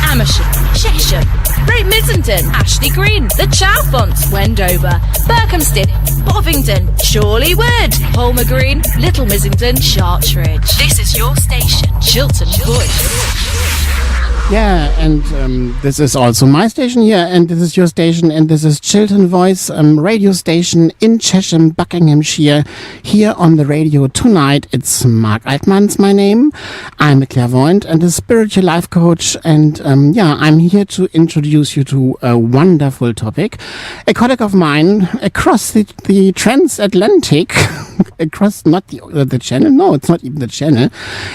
Amersham, Chesham, Great Missington, Ashley Green, the Chalfonts, Wendover, Berkhamsted, Bovington, Chorleywood, Holmer Green, Little Missington, Chartridge. This is your station, Chiltern Voice. Yeah, and this is also my station here, and this is your station, and this is Chiltern Voice radio station in Chesham, Buckinghamshire. Here on the radio tonight, it's Marc Altmann's my name. I'm a clairvoyant and a spiritual life coach, and I'm here to introduce you to a wonderful topic. A colleague of mine across the transatlantic, across not the channel, no, it's not even the channel,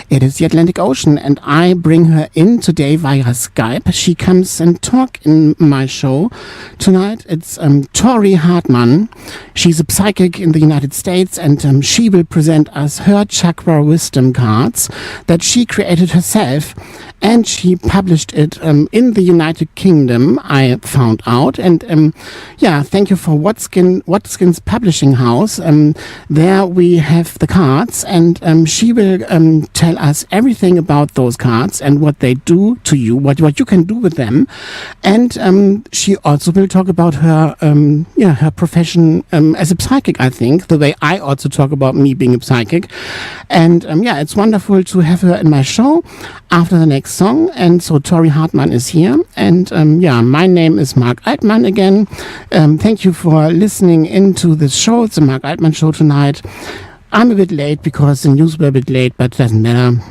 it is the Atlantic Ocean, and I bring her in today via Skype. She comes and talk in my show tonight. It's Tori Hartman. She's a psychic in the United States, and she will present us her Chakra Wisdom cards that she created herself, and she published it in the United Kingdom, I found out. And thank you for Watskin's Publishing House. There we have the cards, and she will tell us everything about those cards and what they do to you, what you can do with them. And she also will talk about her her profession as a psychic, I think, the way I also talk about me being a psychic. And it's wonderful to have her in my show after the next song. And so Tori Hartman is here, and my name is Marc Altmann again. Thank you for listening into this show. It's a Marc Altmann show tonight. I'm a bit late because the news were a bit late, but it doesn't matter.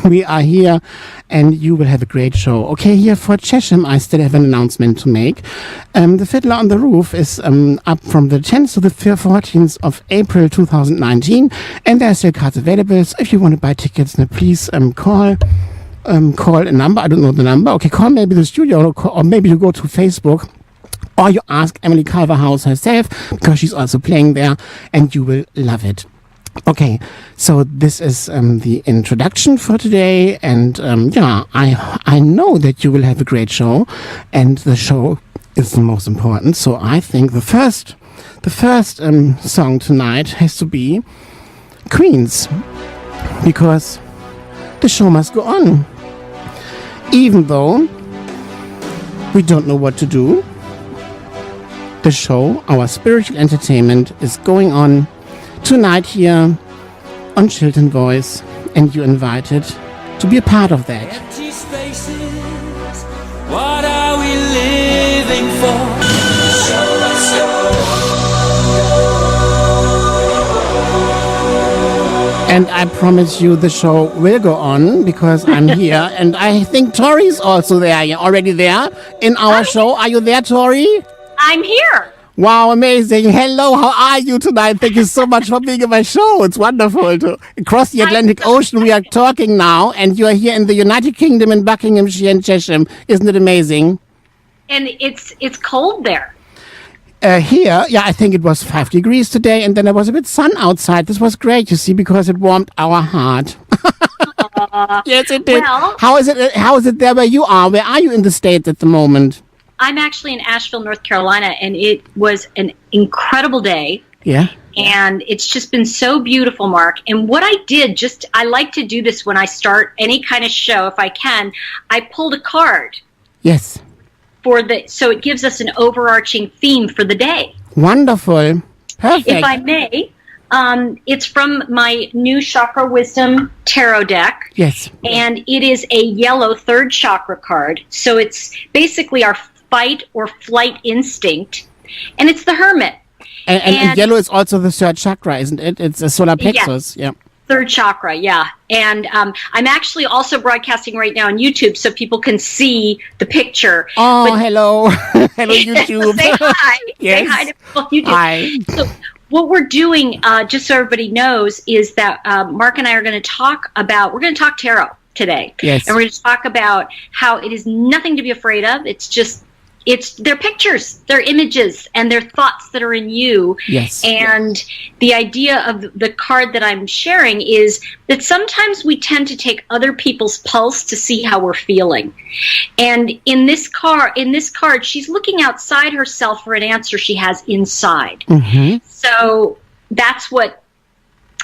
We are here, and you will have a great show. Okay, here for Chesham, I still have an announcement to make. The Fiddler on the Roof is up from the 10th to the 14th of April 2019, and there are still cards available. So if you want to buy tickets, now please call a number. I don't know the number. Okay, call maybe the studio, or maybe you go to Facebook. Or you ask Emily Culverhouse herself, because she's also playing there, and you will love it. Okay, so this is the introduction for today, and I know that you will have a great show, and the show is the most important. So I think the first song tonight has to be Queens, because the show must go on, even though we don't know what to do. The show, our spiritual entertainment, is going on tonight here on Chiltern Voice, and you're invited to be a part of that. Empty spaces, what are we living for? Show us And I promise you the show will go on, because I'm here, and I think Tori's also there. You're already there in our show. Are you there, Tori? I'm here. Wow, amazing. Hello, how are you tonight? Thank you so much for being in my show. It's wonderful to across the Atlantic Ocean. We are talking now, and you are here in the United Kingdom in Buckinghamshire and Chesham. Isn't it amazing? And it's cold there. Here, I think it was 5 degrees today, and then there was a bit sun outside. This was great, you see, because it warmed our heart. Yes, it did. Well, how is it there where you are? Where are you in the States at the moment? I'm actually in Asheville, North Carolina, and it was an incredible day. Yeah. And it's just been so beautiful, Marc. And what I did, I like to do this when I start any kind of show, if I can. I pulled a card. Yes. So it gives us an overarching theme for the day. Wonderful. Perfect. If I may, it's from my new Chakra Wisdom Tarot deck. Yes. And it is a yellow third chakra card. So it's basically our fight or flight instinct. And it's the Hermit. And yellow is also the third chakra, isn't it? It's a solar plexus. Yeah. Third chakra, yeah. And I'm actually also broadcasting right now on YouTube so people can see the picture. Oh, hello. Hello, YouTube. Say hi. Yes. Say hi to people on YouTube. Hi. So what we're doing, just so everybody knows, is that Marc and I are going to talk tarot today. Yes. And we're going to talk about how it is nothing to be afraid of. They're pictures, they're images, and they're thoughts that are in you. Yes. And the idea of the card that I'm sharing is that sometimes we tend to take other people's pulse to see how we're feeling. And in this card, she's looking outside herself for an answer she has inside. Mm-hmm. So that's what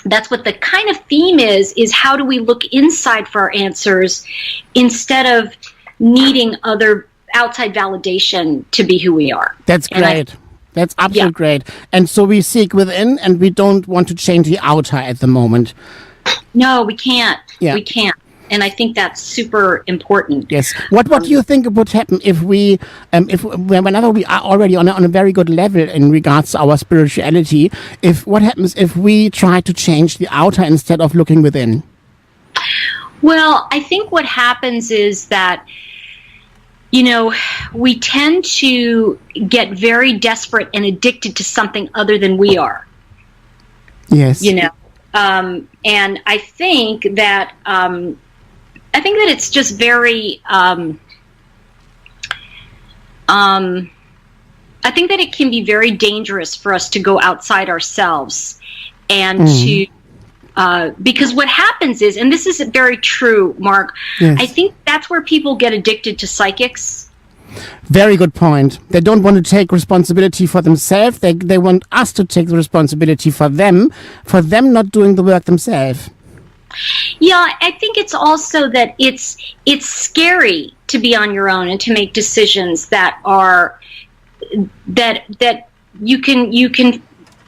the kind of theme is how do we look inside for our answers instead of needing other outside validation to be who we are. That's great. That's absolutely great. And so we seek within, and we don't want to change the outer at the moment. No, we can't. Yeah. We can't. And I think that's super important. Yes. What do you think would happen if whenever we are already on a very good level in regards to our spirituality, what happens if we try to change the outer instead of looking within? Well, I think what happens is that, we tend to get very desperate and addicted to something other than we are. Yes. And I think that it's just very. I think that it can be very dangerous for us to go outside ourselves and to. Because what happens is, and this is very true, Marc, yes. I think that's where people get addicted to psychics. Very good point. They don't want to take responsibility for themselves. They want us to take the responsibility for them not doing the work themselves. Yeah, I think it's also that it's scary to be on your own and to make decisions that are that you can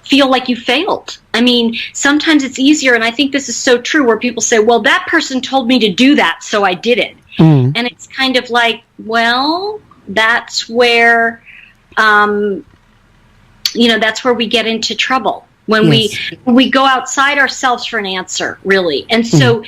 feel like you failed. I mean, sometimes it's easier, and I think this is so true, where people say, well, that person told me to do that, so I did it. And it's kind of like, well, that's where, that's where we get into trouble. When we go outside ourselves for an answer, really. And so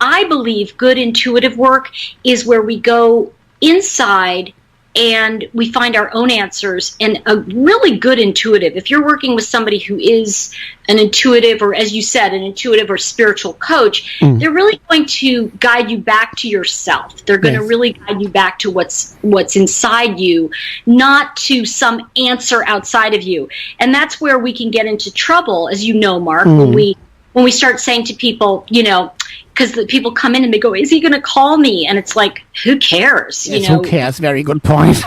I believe good intuitive work is where we go inside and we find our own answers. And a really good intuitive, if you're working with somebody who is an intuitive, or as you said, an intuitive or spiritual coach, they're really going to guide you back to yourself. They're going to really guide you back to what's inside you, not to some answer outside of you. And that's where we can get into trouble, as you know, Marc, when we start saying to people, because the people come in and they go, is he going to call me? And it's like, who cares? Yes, who cares? Very good point.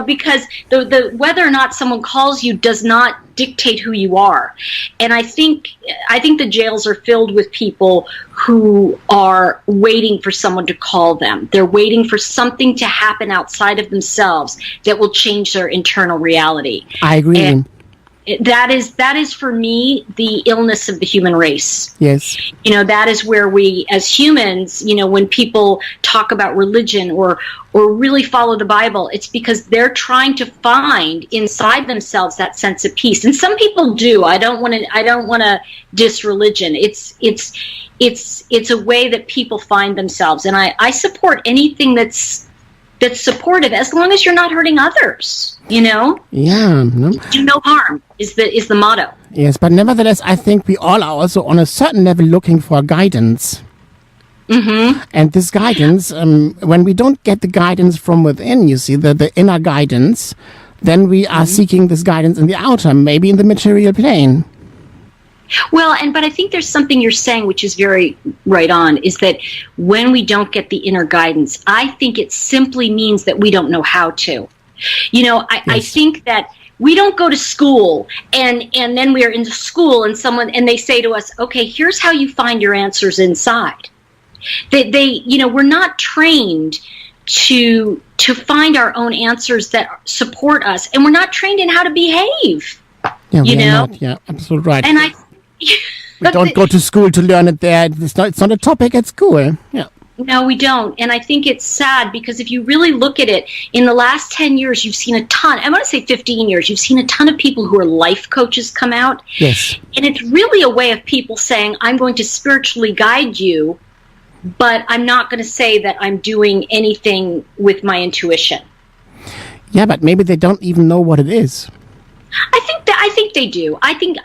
Because the whether or not someone calls you does not dictate who you are. And I think the jails are filled with people who are waiting for someone to call them. They're waiting for something to happen outside of themselves that will change their internal reality. I agree. And that is for me the illness of the human race. Yes. That is where we as humans, when people talk about religion or really follow the Bible, it's because they're trying to find inside themselves that sense of peace. And some people do. I don't want to diss religion. It's a way that people find themselves, and I support anything that's supportive, as long as you're not hurting others. Yeah. No. Do no harm is the motto. Yes, but nevertheless, I think we all are also on a certain level looking for guidance. And this guidance, when we don't get the guidance from within, you see, the inner guidance, then we are seeking this guidance in the outer, maybe in the material plane. Well, but I think there's something you're saying which is very right on, is that when we don't get the inner guidance, I think it simply means that we don't know how to. I think that we don't go to school and then we are in school and they say to us, okay, here's how you find your answers inside. We're not trained to find our own answers that support us, and we're not trained in how to behave. Yeah, absolutely right. And we don't go to school to learn it there. It's not a topic at school. Yeah. No, we don't. And I think it's sad, because if you really look at it, in the last 10 years, you've seen a ton, I want to say 15 years, you've seen a ton of people who are life coaches come out. Yes. And it's really a way of people saying, I'm going to spiritually guide you, but I'm not going to say that I'm doing anything with my intuition. Yeah, but maybe they don't even know what it is. I think they do. I think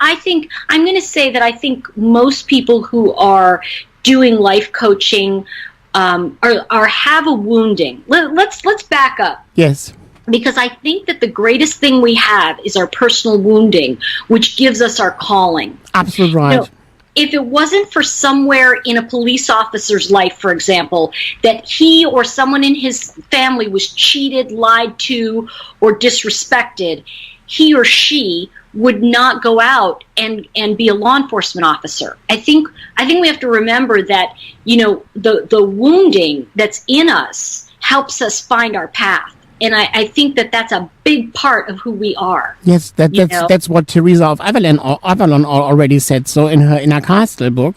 I'm going to say that I think most people who are doing life coaching are have a wounding. Let's back up. Yes. Because I think that the greatest thing we have is our personal wounding, which gives us our calling. Absolutely right. If it wasn't for somewhere in a police officer's life, for example, that he or someone in his family was cheated, lied to, or disrespected, he or she would not go out and be a law enforcement officer. I think we have to remember that, the wounding that's in us helps us find our path. And I think that that's a big part of who we are. Yes, that's what Teresa of Avalon already said. So in her Castle book.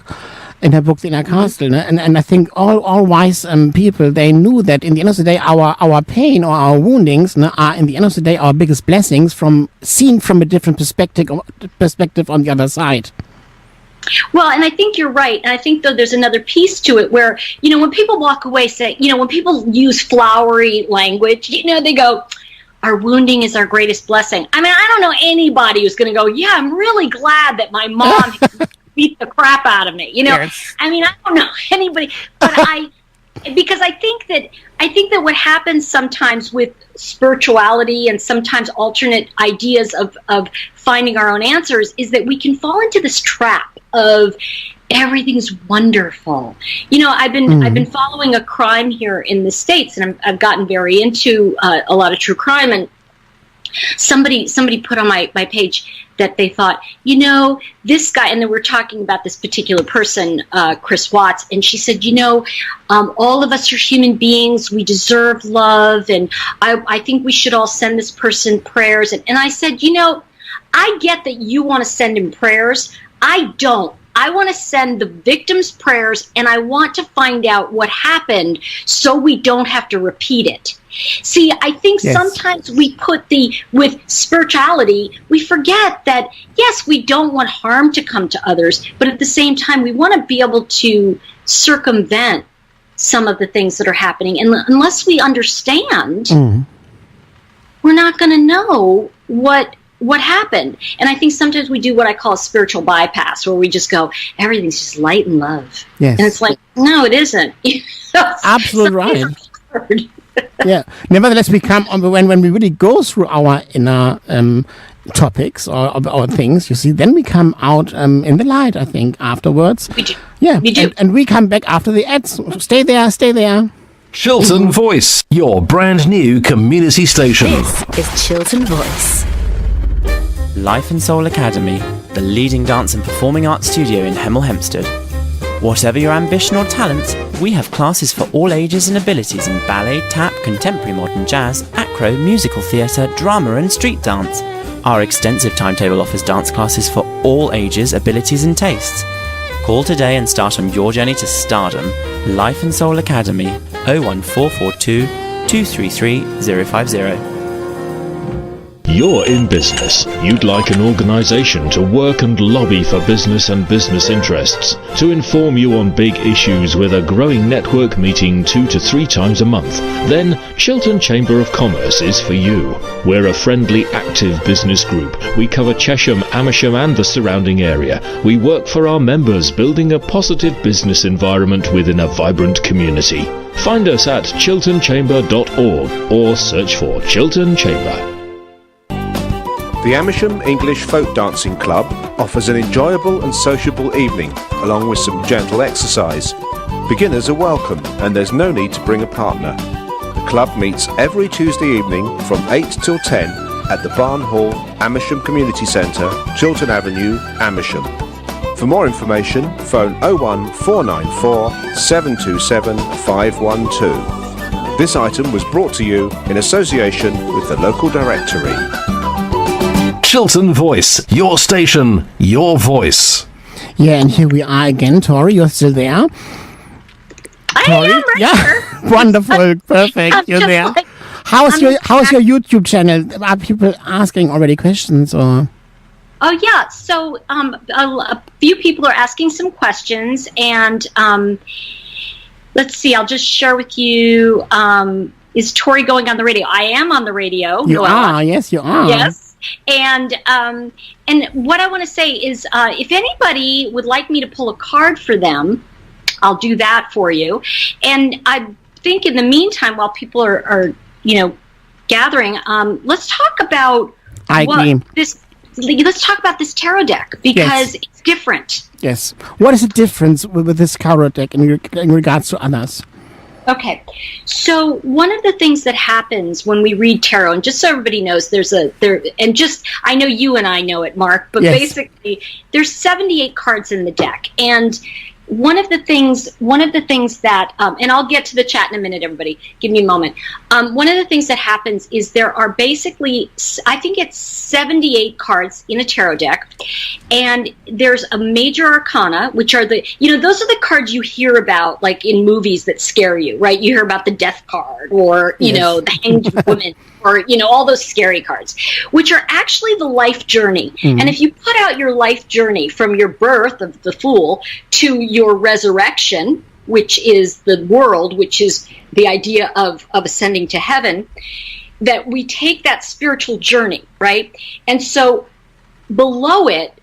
In her book, The Inner Castle, and I think all wise people, they knew that in the end of the day, our pain or our woundings are in the end of the day our biggest blessings seen from a different perspective on the other side. Well, and I think you're right. And I think, though, there's another piece to it where, when people walk away, when people use flowery language, they go, our wounding is our greatest blessing. I mean, I don't know anybody who's going to go, yeah, I'm really glad that my mom beat the crap out of me. Yes. I mean, I don't know anybody, but because I think that what happens sometimes with spirituality and sometimes alternate ideas of finding our own answers is that we can fall into this trap of everything's wonderful. I've been following a crime here in the States, and I've gotten very into a lot of true crime, and somebody put on my page that they thought, this guy, and then we're talking about this particular person, Chris Watts, and she said, all of us are human beings, we deserve love, and I think we should all send this person prayers. And I said, I get that you want to send him prayers. I don't. I want to send the victims prayers, and I want to find out what happened so we don't have to repeat it. See, I think sometimes we put with spirituality, we forget that, yes, we don't want harm to come to others, but at the same time, we want to be able to circumvent some of the things that are happening. And unless we understand, we're not going to know what happened. And I think sometimes we do what I call a spiritual bypass, where we just go, everything's just light and love. Yes. And it's like, no, it isn't. Absolutely right. Yeah. Nevertheless, we come on when we really go through our inner topics or our things, you see, then we come out in the light, I think, afterwards. We do. Yeah. We do. And we come back after the ads. Stay there. Chiltern Voice, your brand new community station. This is Chiltern Voice. Life and Soul Academy, the leading dance and performing arts studio in Hemel Hempstead. Whatever your ambition or talent, we have classes for all ages and abilities in ballet, tap, contemporary modern jazz, acro, musical theatre, drama and street dance. Our extensive timetable offers dance classes for all ages, abilities and tastes. Call today and start on your journey to stardom. Life and Soul Academy, 01442 233 050. You're in business. You'd like an organisation to work and lobby for business and business interests, to inform you on big issues with a growing network meeting 2 to 3 times a month. Then Chiltern Chamber of Commerce is for you. We're a friendly, active business group. We cover Chesham, Amersham and the surrounding area. We work for our members, building a positive business environment within a vibrant community. Find us at chilternchamber.org or search for Chiltern Chamber. The Amersham English Folk Dancing Club offers an enjoyable and sociable evening, along with some gentle exercise. Beginners are welcome, and there's no need to bring a partner. The club meets every Tuesday evening from 8 till 10 at the Barn Hall, Amersham Community Centre, Chiltern Avenue, Amersham. For more information, phone 01494 727 512. This item was brought to you in association with the local directory. Chiltern Voice, your station, your voice. Yeah, and here we are again. Tori, you're still there? I am right here. Wonderful, perfect. You're there. How's your YouTube channel? Are people asking already questions or? Oh yeah, so a few people are asking some questions, and let's see. I'll just share with you. Is Tori going on the radio? I am on the radio. You are. Yes, you are. Yes. And what I want to say is, if anybody would like me to pull a card for them, I'll do that for you. And I think in the meantime, while people are gathering, let's talk about Let's talk about this tarot deck, because it's different. Yes. What is the difference with this tarot deck in regards to others? Okay, so one of the things that happens when we read tarot, and just so everybody knows, I know you and I know it, Marc, but basically there's 78 cards in the deck, and one of the things that, and I'll get to the chat in a minute, everybody, give me a moment. One of the things that happens is there are basically, I think it's 78 cards in a tarot deck, and there's a major arcana, which are those are the cards you hear about, like in movies that scare you, right? You hear about the death card, or, the hanged woman, or, all those scary cards, which are actually the life journey. Mm-hmm. And if you put out your life journey from your birth of the Fool to your resurrection, which is the world, which is the idea of ascending to heaven, that we take that spiritual journey, right? And so below it,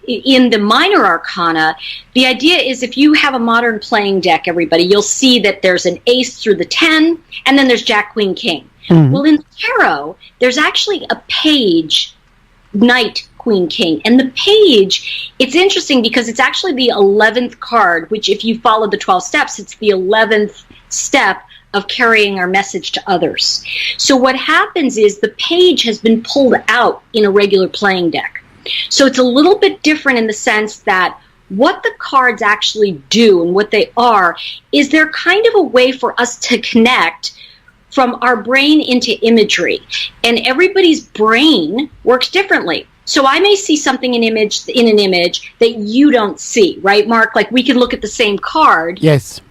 in the minor arcana, the idea is, if you have a modern playing deck, everybody, you'll see that there's an ace through the 10, and then there's Jack, Queen, King. Mm-hmm. Well, in the tarot, there's actually a page, Knight, Queen, King. And the page, it's interesting because it's actually the 11th card, which, if you follow the 12 steps, it's the 11th step of carrying our message to others. So what happens is the page has been pulled out in a regular playing deck. So it's a little bit different in the sense that what the cards actually do and what they are is they're kind of a way for us to connect from our brain into imagery. And everybody's brain works differently. So I may see something in an image that you don't see, right, Mark? Like, we could look at the same card. Yes.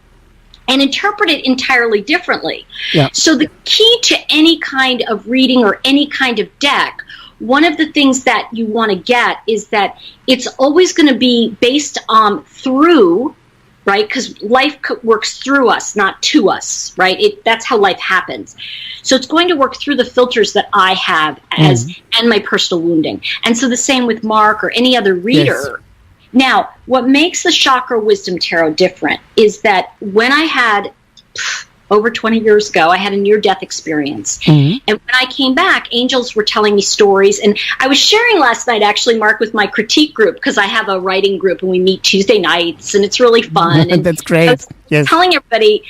And interpret it entirely differently. Yeah. So the key to any kind of reading or any kind of deck, one of the things that you want to get is that it's always going to be based on through, right? Because life works through us, not to us, right? That's how life happens. So it's going to work through the filters that I have and my personal wounding. And so the same with Mark or any other reader. Yes. Now, what makes the Chakra Wisdom Tarot different is that when I had, over 20 years ago, I had a near-death experience. Mm-hmm. And when I came back, angels were telling me stories. And I was sharing last night, actually, Mark, with my critique group, because I have a writing group and we meet Tuesday nights, and it's really fun. And that's great. I was telling everybody,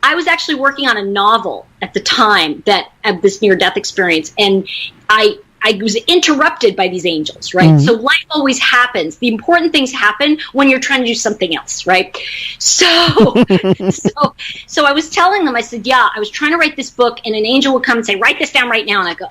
I was actually working on a novel at the time of this near-death experience. And I was interrupted by these angels, right? Mm-hmm. So life always happens. The important things happen when you're trying to do something else, right? So I was telling them, I said, I was trying to write this book, and an angel would come and say, write this down right now. And I go,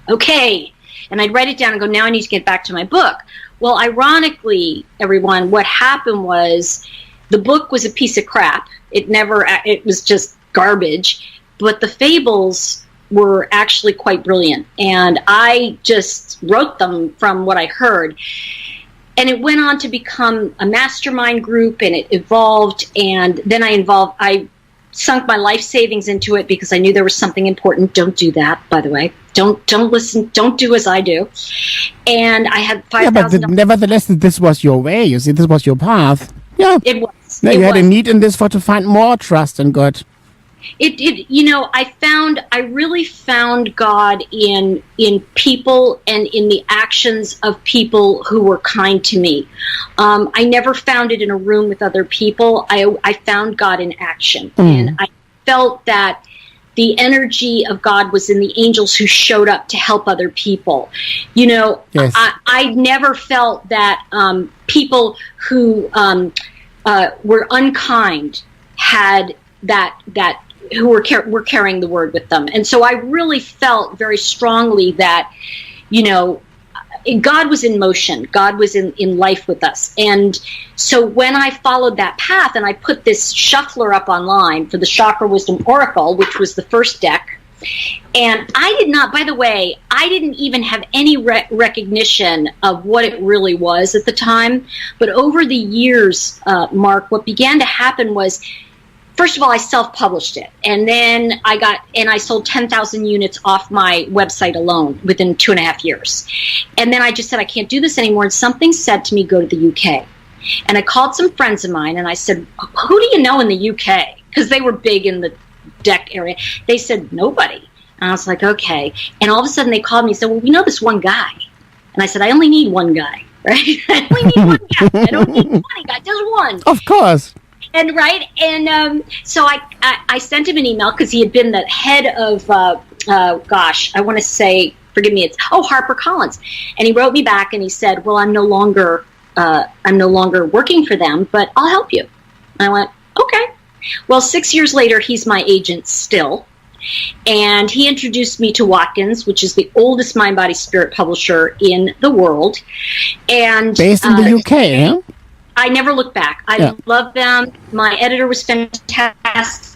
okay. And I'd write it down and go, now I need to get back to my book. Well, ironically, everyone, what happened was the book was a piece of crap. It was just garbage. But the fables were actually quite brilliant, and I just wrote them from what I heard, and it went on to become a mastermind group, and it evolved, and then I sunk my life savings into it because I knew there was something important. Don't do that, by the way. Don't listen. Don't do as I do. And I had $5,000. Yeah, but nevertheless, this was your way. You see, this was your path. Yeah, it was. You had a need in this to find more trust in God. I really found God in people and in the actions of people who were kind to me. I never found it in a room with other people. I found God in action. And I felt that the energy of God was in the angels who showed up to help other people. Yes. I never felt that people who were unkind had that who were carrying the word with them. And so I really felt very strongly that, God was in motion. God was in life with us. And so when I followed that path and I put this shuffler up online for the Chakra Wisdom Oracle, which was the first deck, and I didn't even have any recognition of what it really was at the time. But over the years, Mark, what began to happen was, first of all, I self-published it, and then I sold 10,000 units off my website alone within 2.5 years. And then I just said, I can't do this anymore, and something said to me, go to the UK. And I called some friends of mine, and I said, who do you know in the UK? Because they were big in the deck area. They said, nobody. And I was like, okay. And all of a sudden they called me and said, well, we know this one guy. And I said, I only need one guy, right? I only need one guy. I don't need 20 guys, just one. Of course. And so I sent him an email because he had been the head of, I want to say, forgive me, it's HarperCollins. And he wrote me back and he said, well, I'm no longer I'm no longer working for them, but I'll help you. And I went, okay. Well, 6 years later, he's my agent still. And he introduced me to Watkins, which is the oldest mind, body, spirit publisher in the world. And based in the UK, yeah? I never looked back. I love them. My editor was fantastic.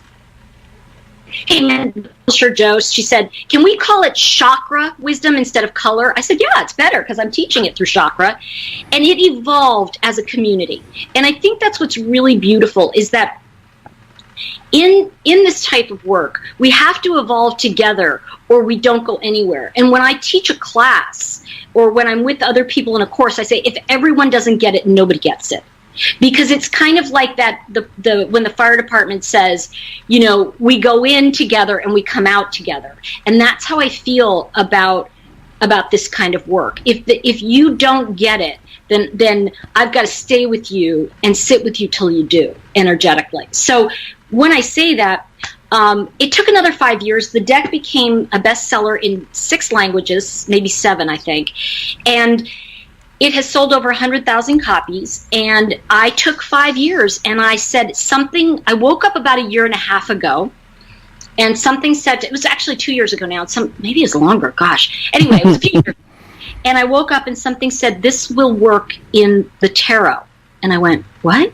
Hey, man, publisher Joe, she said, can we call it Chakra Wisdom instead of color? I said, yeah, it's better because I'm teaching it through chakra. And it evolved as a community. And I think that's what's really beautiful is that in this type of work, we have to evolve together or we don't go anywhere. And when I teach a class or when I'm with other people in a course, I say, if everyone doesn't get it, nobody gets it. Because it's kind of like that when the fire department says, you know, we go in together and we come out together. And that's how I feel about this kind of work. If you don't get it, then I've got to stay with you and sit with you till you do, energetically. So when I say that, it took another 5 years. The deck became a bestseller in 6 languages, maybe 7, I think. And it has sold over 100,000 copies. And I took 5 years and I said something. I woke up about a year and a half ago and something said, it was actually 2 years ago now. Maybe it's longer. Gosh. Anyway, it was a few years. And I woke up and something said, this will work in the tarot. And I went, what?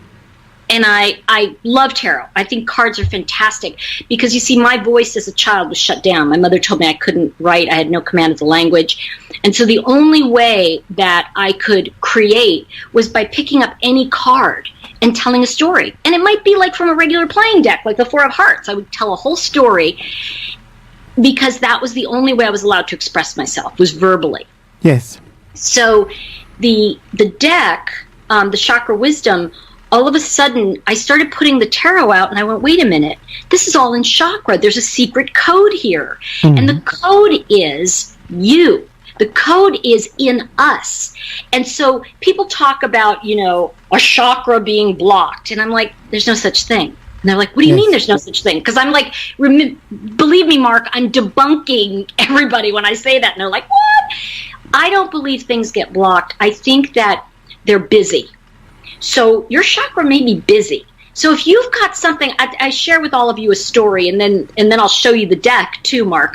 And I love tarot. I think cards are fantastic because, you see, my voice as a child was shut down. My mother told me I couldn't write. I had no command of the language. And so the only way that I could create was by picking up any card and telling a story. And it might be like from a regular playing deck, like the Four of Hearts. I would tell a whole story because that was the only way I was allowed to express myself, was verbally. Yes. So the deck, the Chakra Wisdom, all of a sudden, I started putting the tarot out, and I went, wait a minute, this is all in chakra. There's a secret code here. Mm-hmm. And the code is you. The code is in us. And so people talk about, you know, a chakra being blocked. And I'm like, there's no such thing. And they're like, what do you mean there's no such thing? Because I'm like, believe me, Marc, I'm debunking everybody when I say that. And they're like, what? I don't believe things get blocked. I think that they're busy. So your chakra may be busy. So if you've got something, I share with all of you a story, and then I'll show you the deck too, Marc.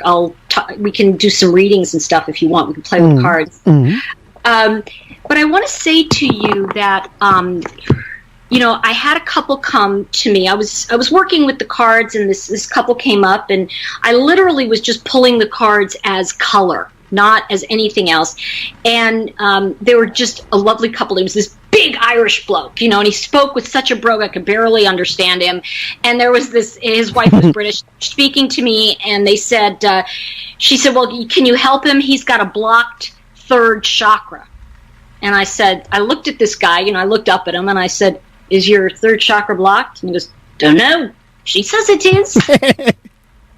We can do some readings and stuff if you want. We can play with cards. Mm-hmm. But I want to say to you that, you know, I had a couple come to me. I was working with the cards, and this couple came up, and I literally was just pulling the cards as color, not as anything else. And they were just a lovely couple. It was this big Irish bloke, you know, and he spoke with such a brogue I could barely understand him. And there was his wife was British, speaking to me, and they said, she said, well, can you help him? He's got a blocked third chakra. And I said, I looked at this guy, you know, I looked up at him, and I said, is your third chakra blocked? And he goes, don't know. She says it is.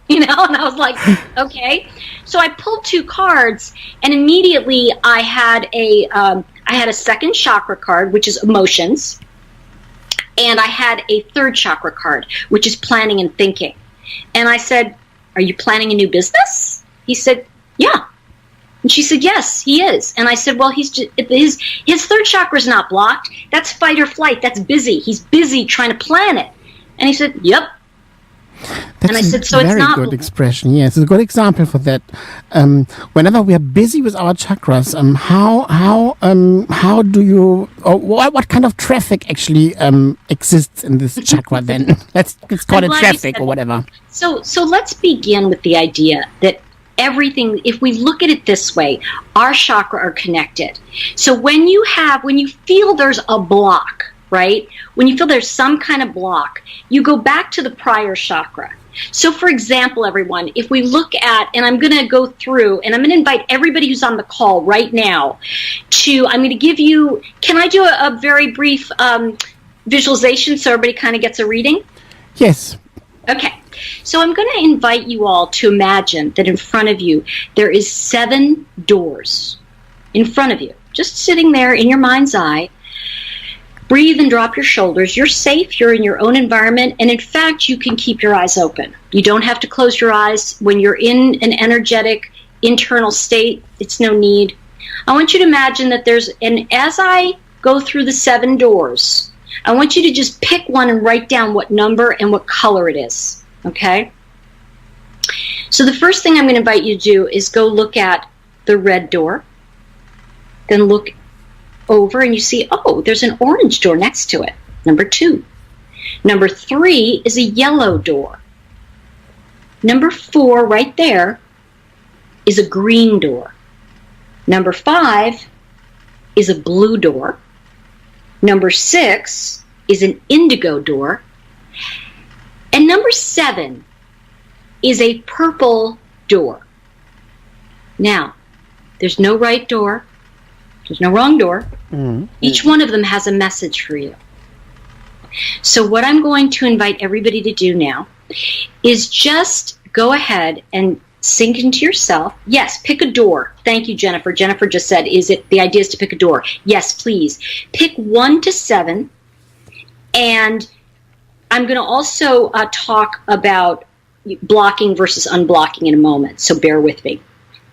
You know, and I was like, okay. So I pulled 2 cards, and immediately I had a second chakra card, which is emotions, and I had a third chakra card, which is planning and thinking. And I said, are you planning a new business? He said, yeah. And she said, yes, he is. And I said, well, his third chakra is not blocked. That's fight or flight. That's busy. He's busy trying to plan it. And he said, yep. That's and I said, so a very it's not good expression. Yes, it's a good example for that. Whenever we are busy with our chakras, how do you, or what kind of traffic actually exists in this chakra? Then let's call it traffic or whatever. So let's begin with the idea that everything, if we look at it this way, our chakra are connected. So when you feel there's a block, right? When you feel there's some kind of block, you go back to the prior chakra. So for example, everyone, if we look at, and I'm going to go through, and I'm going to invite everybody who's on the call right now I'm going to give you, can I do a very brief visualization so everybody kind of gets a reading? Yes. Okay. So I'm going to invite you all to imagine that in front of you, there is 7 doors in front of you, just sitting there in your mind's eye. Breathe and drop your shoulders. You're safe. You're in your own environment. And in fact, you can keep your eyes open. You don't have to close your eyes. When you're in an energetic internal state, it's no need. I want you to imagine that and as I go through the 7 doors. I want you to just pick one and write down what number and what color it is, okay? So the first thing I'm going to invite you to do is go look at the red door. Then look over and you see, oh, there's an orange door next to it, number 2. Number 3 is a yellow door. Number 4 right there is a green door. Number 5 is a blue door. Number 6 is an indigo door. And number 7 is a purple door. Now, there's no right door. There's no wrong door. Mm-hmm. Each one of them has a message for you. So what I'm going to invite everybody to do now is just go ahead and sink into yourself. Yes, pick a door. Thank you, Jennifer. Jennifer just said, the idea is to pick a door? Yes, please. Pick 1 to 7. And I'm going to also talk about blocking versus unblocking in a moment, so bear with me.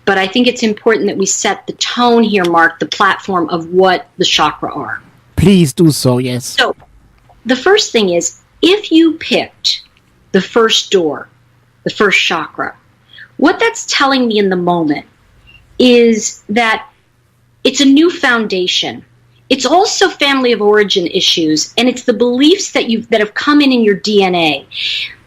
But I think it's important that we set the tone here, Marc, the platform of what the chakra are. Please do so, yes. So the first thing is, if you picked the first door, the first chakra, what that's telling me in the moment is that it's a new foundation. It's also family of origin issues, and it's the beliefs that have come in your DNA.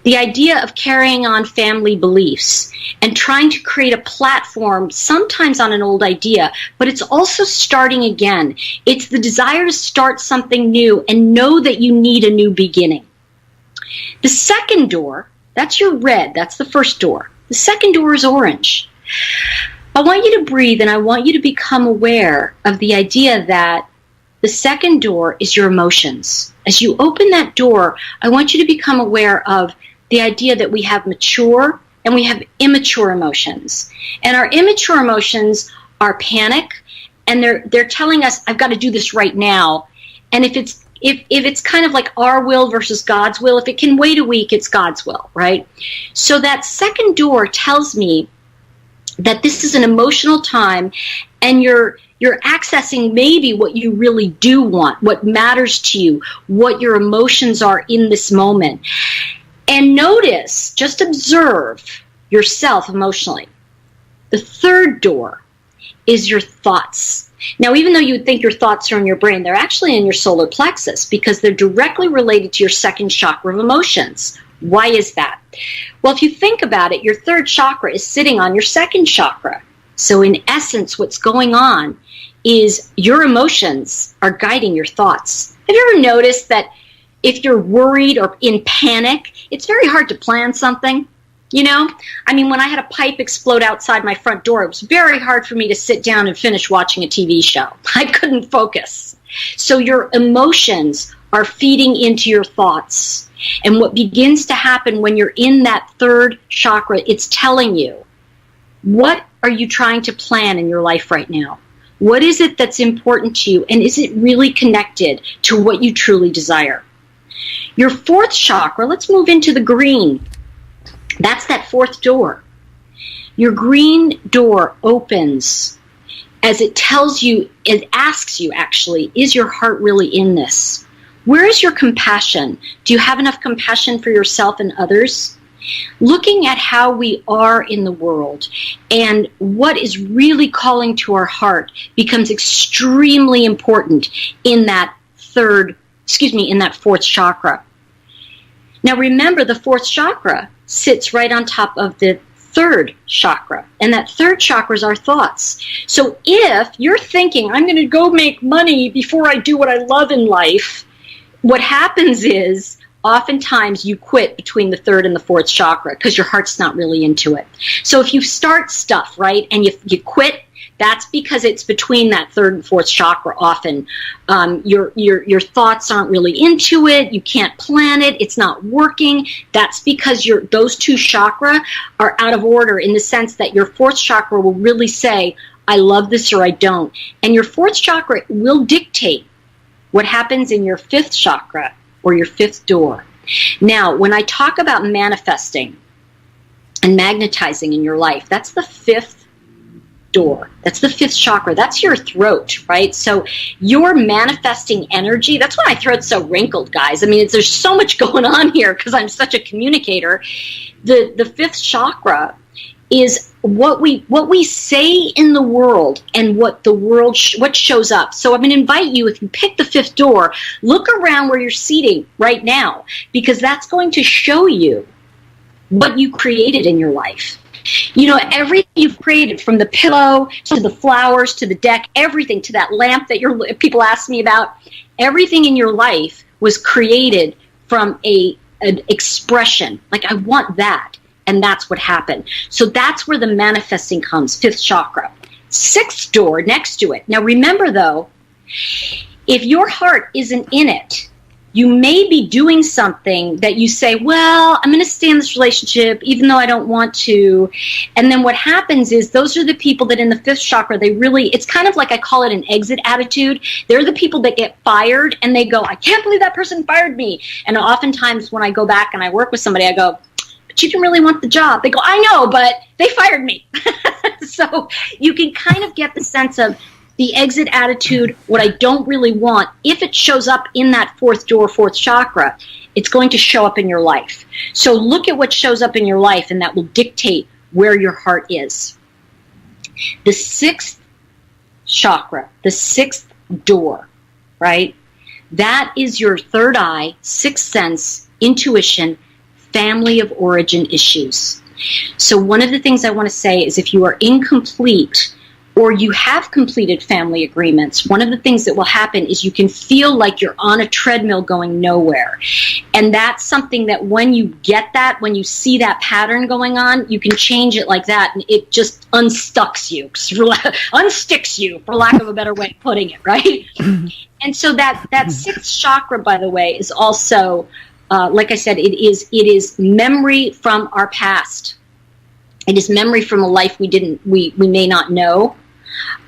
The idea of carrying on family beliefs and trying to create a platform, sometimes on an old idea, but it's also starting again. It's the desire to start something new and know that you need a new beginning. The second door, that's your red, that's the first door. The second door is orange. I want you to breathe, and I want you to become aware of the idea that the second door is your emotions. As you open that door, I want you to become aware of the idea that we have mature and we have immature emotions. And our immature emotions are panic, and they're telling us, I've got to do this right now. And if it's kind of like our will versus God's will, if it can wait a week, it's God's will, right? So that second door tells me that this is an emotional time, and you're accessing maybe what you really do want, what matters to you, what your emotions are in this moment. And notice, just observe yourself emotionally. The third door is your thoughts. Now, even though you would think your thoughts are in your brain, they're actually in your solar plexus because they're directly related to your second chakra of emotions. Why is that? Well, if you think about it, your third chakra is sitting on your second chakra. So in essence, what's going on is your emotions are guiding your thoughts. Have you ever noticed that if you're worried or in panic, it's very hard to plan something? You know, I mean, when I had a pipe explode outside my front door, it was very hard for me to sit down and finish watching a TV show. I couldn't focus. So your emotions are feeding into your thoughts. And what begins to happen when you're in that third chakra, it's telling you, what are you trying to plan in your life right now? What is it that's important to you? And is it really connected to what you truly desire? Your fourth chakra, let's move into the green. That's that fourth door. Your green door opens as it tells you, it asks you actually, is your heart really in this? Where is your compassion? Do you have enough compassion for yourself and others? Looking at how we are in the world and what is really calling to our heart becomes extremely important in that fourth chakra. Now remember, the fourth chakra sits right on top of the third chakra, and that third chakra is our thoughts. So if you're thinking, I'm going to go make money before I do what I love in life, what happens is oftentimes you quit between the third and the fourth chakra because your heart's not really into it. So if you start stuff, right, and you quit, that's because it's between that third and fourth chakra often. Your thoughts aren't really into it. You can't plan it. It's not working. That's because those two chakra are out of order in the sense that your fourth chakra will really say, I love this or I don't. And your fourth chakra will dictate what happens in your fifth chakra or your fifth door. Now, when I talk about manifesting and magnetizing in your life, that's the fifth door. That's the fifth chakra. That's your throat, right? So your manifesting energy, that's why my throat's so wrinkled, guys. I mean, there's so much going on here because I'm such a communicator. The fifth chakra is what we say in the world and what the world what shows up. So I'm going to invite you, if you pick the fifth door, look around where you're seating right now, because that's going to show you what you created in your life. You know, everything you've created, from the pillow to the flowers to the deck, everything, to that lamp that people ask me about, everything in your life was created from an expression. Like, I want that. And that's what happened. So that's where the manifesting comes, fifth chakra. Sixth door next to it. Now remember, though, if your heart isn't in it, you may be doing something that you say, well, I'm going to stay in this relationship even though I don't want to. And then what happens is, those are the people that in the fifth chakra, it's kind of like, I call it an exit attitude. They're the people that get fired and they go, I can't believe that person fired me. And oftentimes when I go back and I work with somebody, I go, but you didn't really want the job. They go, I know, but they fired me. So you can kind of get the sense of the exit attitude, what I don't really want. If it shows up in that fourth door, fourth chakra, it's going to show up in your life. So look at what shows up in your life, and that will dictate where your heart is. The sixth chakra, the sixth door, right? That is your third eye, sixth sense, intuition, family of origin issues. So one of the things I want to say is, if you are incomplete or you have completed family agreements, one of the things that will happen is you can feel like you're on a treadmill going nowhere. And that's something that when you get that, when you see that pattern going on, you can change it like that, and it just unsticks you, for lack of a better way of putting it, right? And so that sixth chakra, by the way, is also, like I said, it is memory from our past. It is memory from a life we may not know.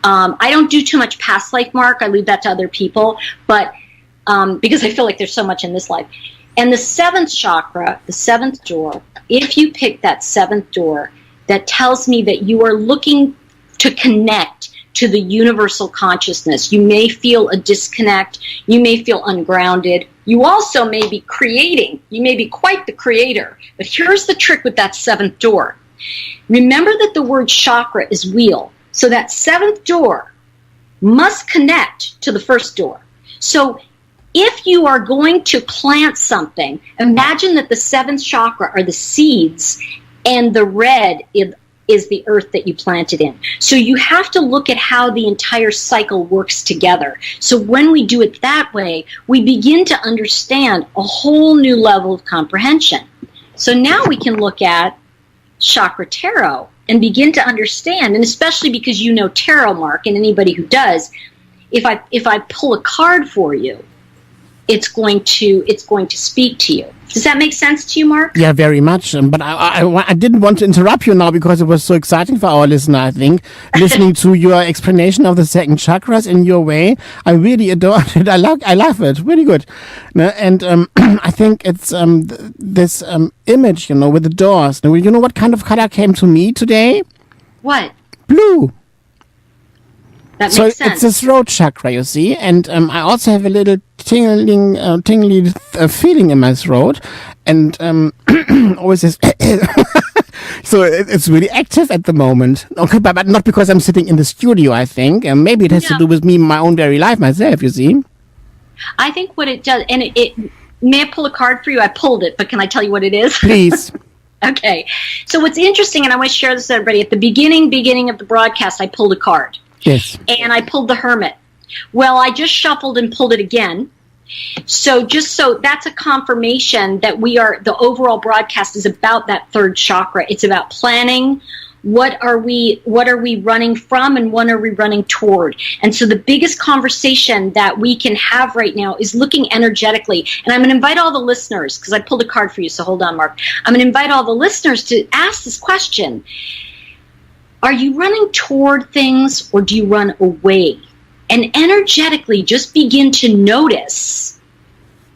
I don't do too much past life, Mark. I leave that to other people, but because I feel like there's so much in this life. And the seventh chakra, the seventh door, if you pick that seventh door, that tells me that you are looking to connect to the universal consciousness. You may feel a disconnect. You may feel ungrounded. You also may be creating. You may be quite the creator. But here's the trick with that seventh door. Remember that the word chakra is wheel. So that seventh door must connect to the first door. So if you are going to plant something, imagine that the seventh chakra are the seeds and the red is the earth that you planted in. So you have to look at how the entire cycle works together. So when we do it that way, we begin to understand a whole new level of comprehension. So now we can look at Chakra Tarot and begin to understand, and especially because you know tarot, Mark, and anybody who does, if I pull a card for you, it's going to speak to you. Does that make sense to you, Mark? Yeah, very much. But I didn't want to interrupt you now because it was so exciting for our listener, I think, listening to your explanation of the second chakras in your way. I really adore it. I love it. Really good. And I think it's this image, with the doors. You know what kind of color came to me today? What? Blue. That so makes sense. It's the throat chakra, you see, and I also have a little tingly feeling in my throat, and always this. So it's really active at the moment. Okay, but not because I'm sitting in the studio, I think. Maybe it has to do with me, my own very life, myself, you see. I think what it does, and it may I pull a card for you? I pulled it, but can I tell you what it is? Please. Okay. So what's interesting, and I want to share this with everybody, at the beginning of the broadcast, I pulled a card. Yes. And I pulled the Hermit. Well, I just shuffled and pulled it again. So that's a confirmation that the overall broadcast is about that third chakra. It's about planning. What are we running from, and what are we running toward? And so the biggest conversation that we can have right now is looking energetically. And I'm going to invite all the listeners, because I pulled a card for you, so hold on, Mark. I'm going to invite all the listeners to ask this question. Are you running toward things, or do you run away? And energetically, just begin to notice.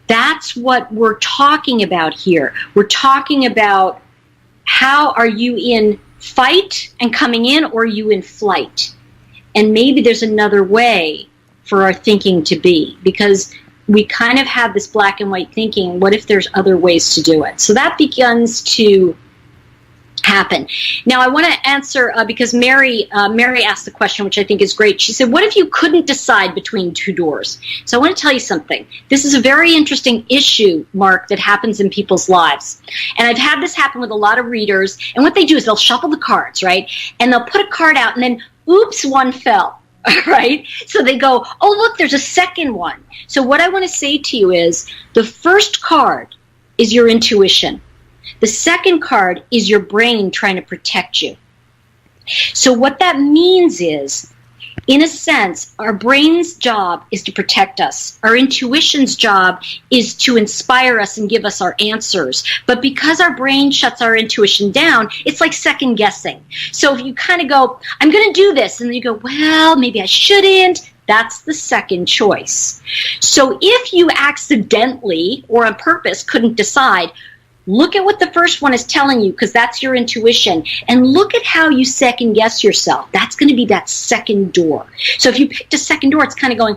That's what we're talking about here. We're talking about how are you in fight and coming in, or are you in flight? And maybe there's another way for our thinking to be, because we kind of have this black and white thinking. What if there's other ways to do it? So that begins to happen. Now, I want to answer, because Mary asked the question, which I think is great. She said, what if you couldn't decide between two doors? So I want to tell you something. This is a very interesting issue, Marc, that happens in people's lives. And I've had this happen with a lot of readers. And what they do is they'll shuffle the cards, right? And they'll put a card out, and then, oops, one fell, right? So they go, oh, look, there's a second one. So what I want to say to you is the first card is your intuition. The second card is your brain trying to protect you. So what that means is, in a sense, our brain's job is to protect us. Our intuition's job is to inspire us and give us our answers. But because our brain shuts our intuition down, it's like second guessing. So if you kind of go, I'm going to do this, and then you go, well, maybe I shouldn't. That's the second choice. So if you accidentally or on purpose couldn't decide, look at what the first one is telling you, because that's your intuition. And look at how you second guess yourself. That's going to be that second door. So if you picked a second door, it's kind of going,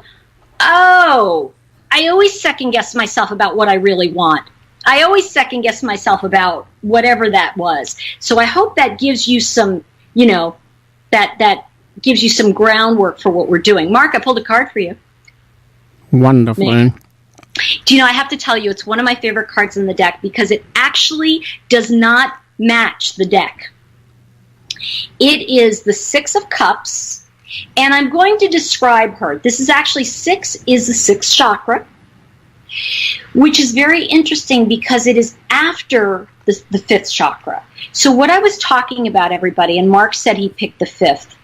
oh, I always second guess myself about what I really want. I always second guess myself about whatever that was. So I hope that gives you some, that gives you some groundwork for what we're doing. Marc, I pulled a card for you. Wonderful. Me. Do you know, I have to tell you, it's one of my favorite cards in the deck because it actually does not match the deck. It is the Six of Cups, and I'm going to describe her. This is actually six is the sixth chakra, which is very interesting because it is after the fifth chakra. So what I was talking about, everybody, and Marc said he picked the fifth,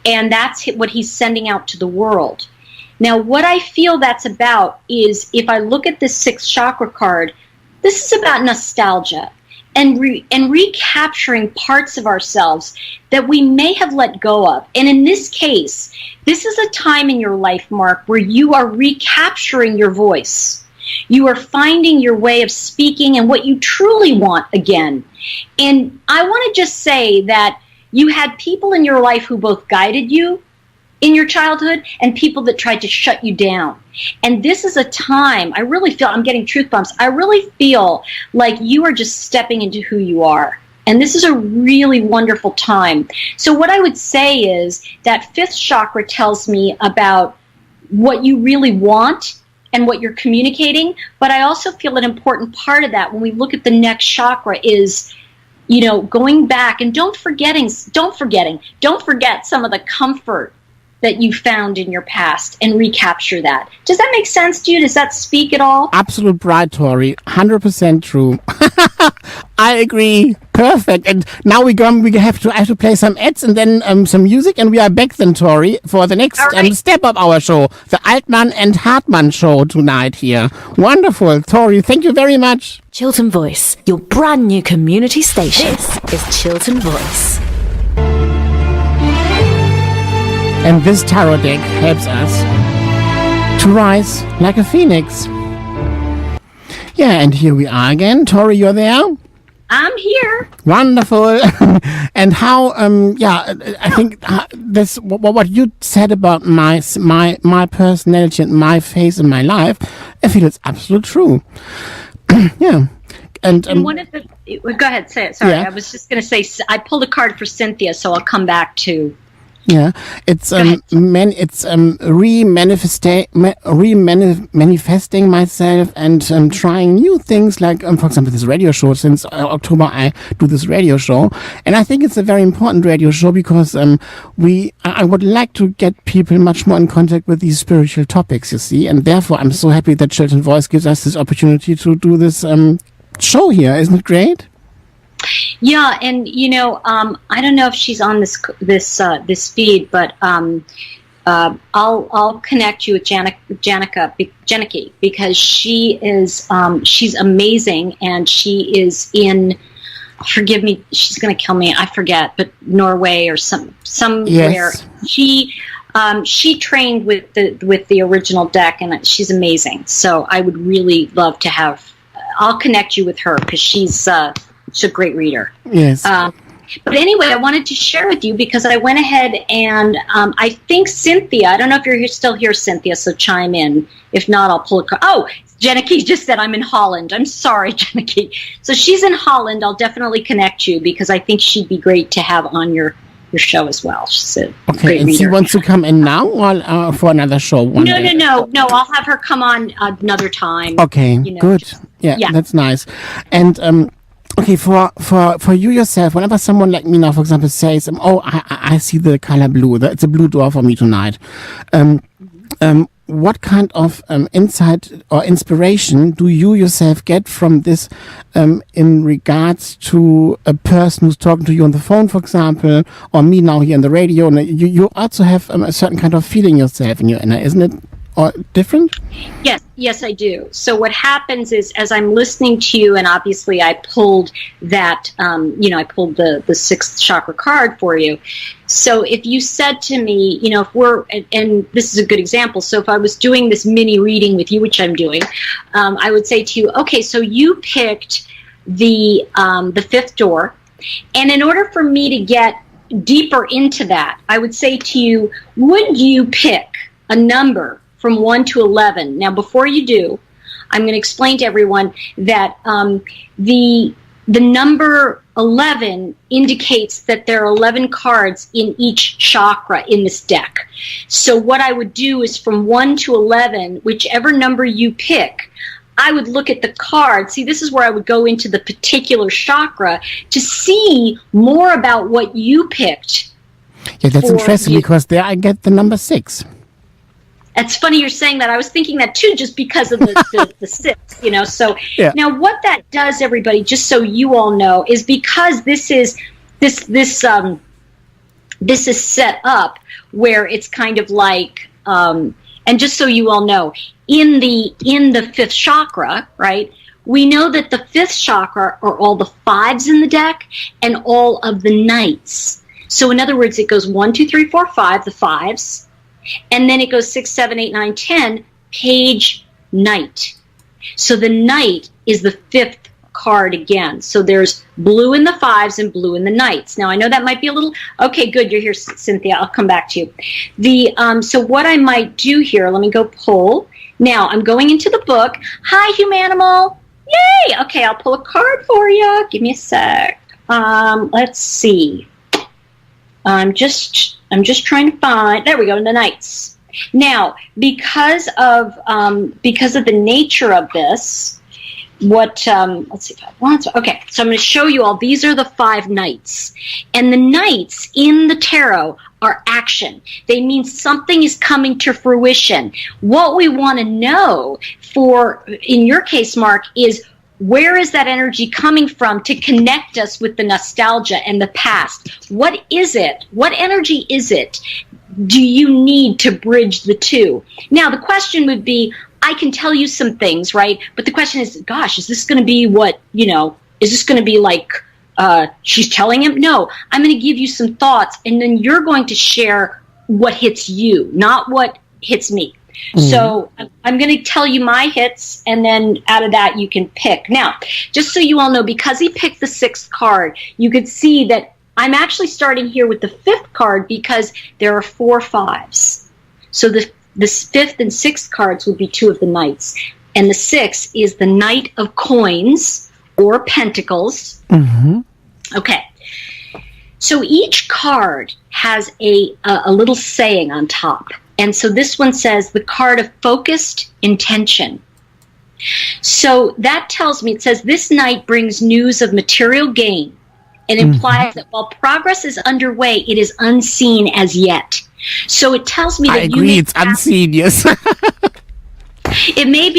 and that's what he's sending out to the world. Now, what I feel that's about is, if I look at this sixth chakra card, this is about nostalgia and recapturing parts of ourselves that we may have let go of. And in this case, this is a time in your life, Marc, where you are recapturing your voice. You are finding your way of speaking and what you truly want again. And I want to just say that you had people in your life who both guided you in your childhood and people that tried to shut you down. And this is a time, I really feel, I'm getting truth bumps, I really feel like you are just stepping into who you are. And this is a really wonderful time. So what I would say is that fifth chakra tells me about what you really want and what you're communicating. But I also feel an important part of that when we look at the next chakra is, going back and don't forget some of the comfort that you found in your past and recapture that. Does that make sense to you? Does that speak at all? Absolute bright, Tori. 100% true. I agree. Perfect. And now I have to play some ads and then some music, and we are back then, Tori, for the next step of our show, the Altmann and Hartmann show tonight here. Wonderful. Tori, thank you very much. Chiltern Voice, your brand new community station. This is Chiltern Voice. And this tarot deck helps us to rise like a phoenix. Yeah, and here we are again. Tori, you're there? I'm here. Wonderful. And how, I think this, what you said about my personality and my face in my life, I feel it's absolutely true. Yeah. And one of the, go ahead, say it. Sorry, yeah. I was just going to say, I pulled a card for Cynthia, so I'll come back to. Yeah, it's manifesting myself and trying new things, like for example this radio show. Since October I do this radio show, and I think it's a very important radio show because I would like to get people much more in contact with these spiritual topics, you see, and therefore I'm so happy that Chiltern Voice gives us this opportunity to do this show here. Isn't it great? Yeah, and I don't know if she's on this feed, but I'll connect you with Janica because she is she's amazing, and she is in. Forgive me, she's going to kill me. I forget, but Norway or somewhere. Yes. She trained with the original deck, and she's amazing. So I would really love to have. I'll connect you with her because she's a great reader. Yes. But anyway, I wanted to share with you because I went ahead and I think Cynthia, I don't know if you're still here, Cynthia, so chime in. If not, I'll pull a card. Oh, Jenna Key just said I'm in Holland. I'm sorry, Jenna Key. So she's in Holland. I'll definitely connect you because I think she'd be great to have on your show as well. She's a great and reader. she wants to come in now or for another show? No. I'll have her come on another time. Okay, good. Yeah, that's nice. And okay, for you yourself, whenever someone like me now, for example, says, I see the color blue. It's a blue door for me tonight. What kind of insight or inspiration do you yourself get from this in regards to a person who's talking to you on the phone, for example, or me now here on the radio? And you also have a certain kind of feeling yourself in your inner, isn't it? Or different? Yes, I do. So what happens is, as I'm listening to you, and obviously I pulled that, I pulled the sixth chakra card for you. So if you said to me, and this is a good example. So if I was doing this mini reading with you, which I'm doing, I would say to you, okay, so you picked the fifth door, and in order for me to get deeper into that, I would say to you, would you pick a number from 1 to 11. Now, before you do, I'm going to explain to everyone that the number 11 indicates that there are 11 cards in each chakra in this deck. So what I would do is from 1 to 11, whichever number you pick, I would look at the card. See, this is where I would go into the particular chakra to see more about what you picked. Yeah, that's interesting because there I get the number 6. It's funny you're saying that. I was thinking that too, just because of the 6, So Now, what that does, everybody, just so you all know, is because this is set up where it's kind of like, and just so you all know, in the fifth chakra, right? We know that the fifth chakra are all the 5s in the deck and all of the knights. So in other words, it goes 1, 2, 3, 4, 5, the 5s. And then it goes 6, 7, 8, 9, 10, page knight. So the knight is the 5th card again. So there's blue in the 5s and blue in the knights. Now I know that might be a little, okay, good, you're here, Cynthia, I'll come back to you. So what I might do here, let me go pull. Now I'm going into the book. Hi, Humanimal. Yay! Okay, I'll pull a card for you. Give me a sec. Let's see. I'm just trying to find. There we go. The knights. Now, because of the nature of this, let's see if I want to. Okay, so I'm going to show you all. These are the 5 knights, and the knights in the tarot are action. They mean something is coming to fruition. What we want to know in your case, Marc, is where is that energy coming from to connect us with the nostalgia and the past? What is it? What energy is it? Do you need to bridge the two? Now, the question would be, I can tell you some things, right? But the question is, gosh, is this going to be is this going to be like she's telling him? No, I'm going to give you some thoughts, and then you're going to share what hits you, not what hits me. Mm-hmm. So I'm going to tell you my hits, and then out of that you can pick. Now, just so you all know, because he picked the 6th card, you could see that I'm actually starting here with the 5th card because there are 4 5s. So the 5th and 6th cards would be 2 of the knights. And the 6th is the Knight of Coins or Pentacles. Mm-hmm. Okay. So each card has a little saying on top. And so this one says the card of focused intention. So that tells me, it says this night brings news of material gain and implies that while progress is underway, it is unseen as yet. So it tells me that I agree, it's unseen, yes. It may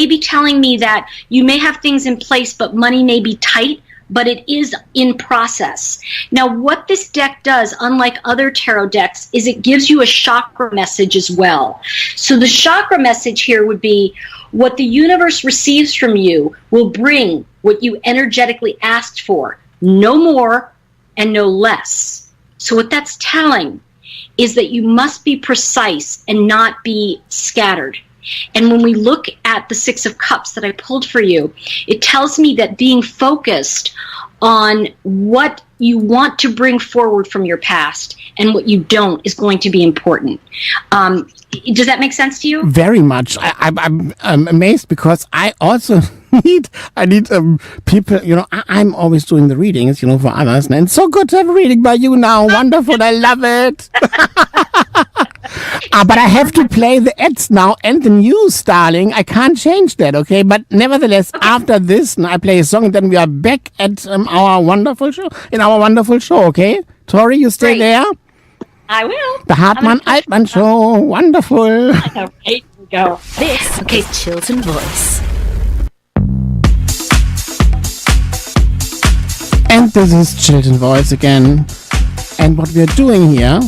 be telling me that you may have things in place, but money may be tight, but it is in process. Now, what this deck does, unlike other tarot decks, is it gives you a chakra message as well. So the chakra message here would be, what the universe receives from you will bring what you energetically asked for, no more and no less. So what that's telling is that you must be precise and not be scattered. And when we look at the Six of Cups that I pulled for you, it tells me that being focused on what you want to bring forward from your past and what you don't is going to be important. Does that make sense to you? Very much. I'm amazed because I also need people, I'm always doing the readings, for others. And it's so good to have a reading by you now. Wonderful. I love it. But I have to play the ads now and the news, darling. I can't change that, okay? But nevertheless, after this, I play a song and then we are back at our wonderful show, okay? Tori, you stay there? I will. The Hartman Altmann show. Wonderful. Right, here we go. This is Chiltern Voice. And this is Chiltern Voice again. And what we are doing here,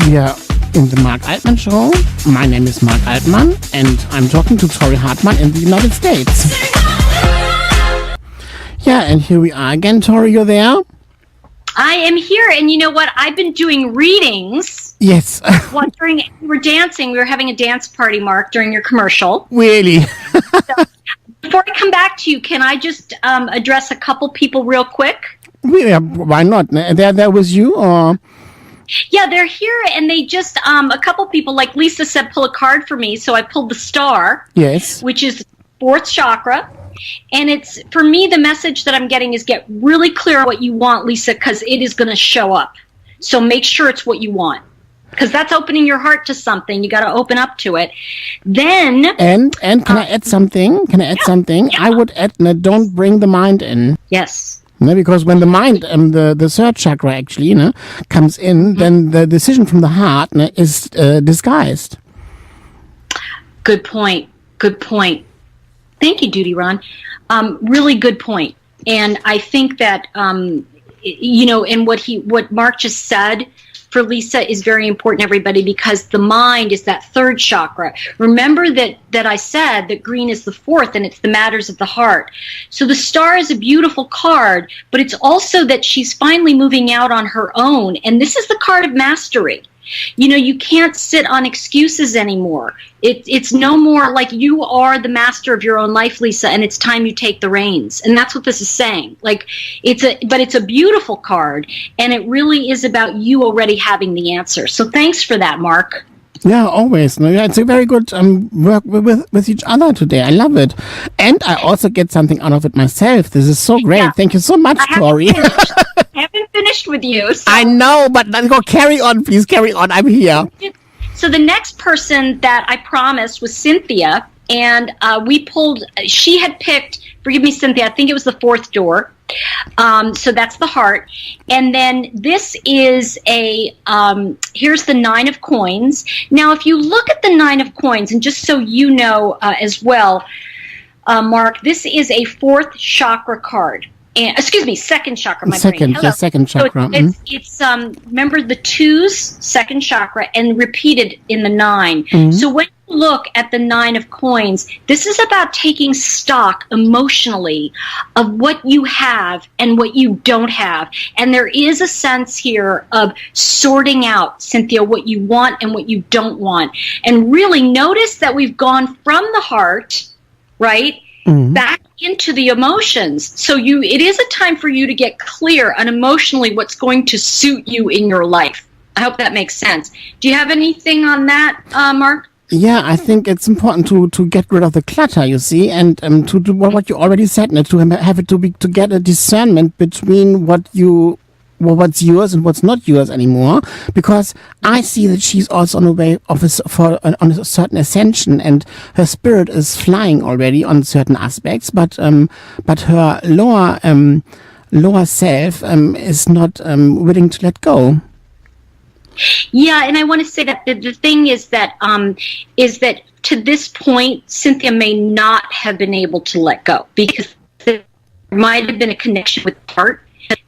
we are in the Marc Altmann show. My name is Marc Altmann and I'm talking to Tori Hartman in the United States. Yeah, and here we are again. Tori, you're there? I am here, and you know what? I've been doing readings. Yes. We were dancing. We were having a dance party, Mark, during your commercial. Really? So, before I come back to you, can I just address a couple people real quick? Yeah, why not? There was you, or? Yeah, they're here, and they just, a couple people, like Lisa said, pull a card for me, so I pulled the star. Yes. Which is fourth chakra. And it's, for me, the message that I'm getting is get really clear on what you want, Lisa, because it is going to show up. So make sure it's what you want, because that's opening your heart to something. You got to open up to it. Then... And can I add something? Yeah. I would add, don't bring the mind in. Yes. Because when the mind, the third chakra actually, comes in, then the decision from the heart is disguised. Good point. Thank you, Duty Ron. Really good point. And I think that, and what Mark just said for Lisa is very important, everybody, because the mind is that third chakra. Remember that I said that green is the fourth and it's the matters of the heart. So the star is a beautiful card, but it's also that she's finally moving out on her own. And this is the card of mastery. You can't sit on excuses anymore. It's no more like you are the master of your own life, Lisa, and it's time you take the reins. And that's what this is saying. But it's a beautiful card, and it really is about you already having the answer. So thanks for that, Mark. Yeah, always. It's a very good work with each other today. I love it. And I also get something out of it myself. This is so great. Yeah. Thank you so much, Tori. I haven't finished with you. So. I know, but go carry on, please. Carry on. I'm here. So the next person that I promised was Cynthia. And she had picked, forgive me, Cynthia, I think it was the fourth door. So that's the heart. And then this is here's the 9 of coins. Now, if you look at the 9 of coins, and just so you know as well, Mark, this is a fourth chakra card. Second chakra. Second chakra. So it's remember the 2's second chakra and repeated in the 9. Mm-hmm. So when you look at the 9 of coins, this is about taking stock emotionally of what you have and what you don't have. And there is a sense here of sorting out, Cynthia, what you want and what you don't want. And really notice that we've gone from the heart, right? Mm-hmm. Back into the emotions. So it is a time for you to get clear on emotionally what's going to suit you in your life. I hope that makes sense. Do you have anything on that, Mark? Yeah, I think it's important to get rid of the clutter, you see, and to do what you already said, to have it to get a discernment between what's yours and what's not yours anymore, because I see that she's also on a way on a certain ascension, and her spirit is flying already on certain aspects, but her lower self is not willing to let go. Yeah, and I want to say that the thing is that to this point, Cynthia may not have been able to let go, because there might have been a connection with the heart.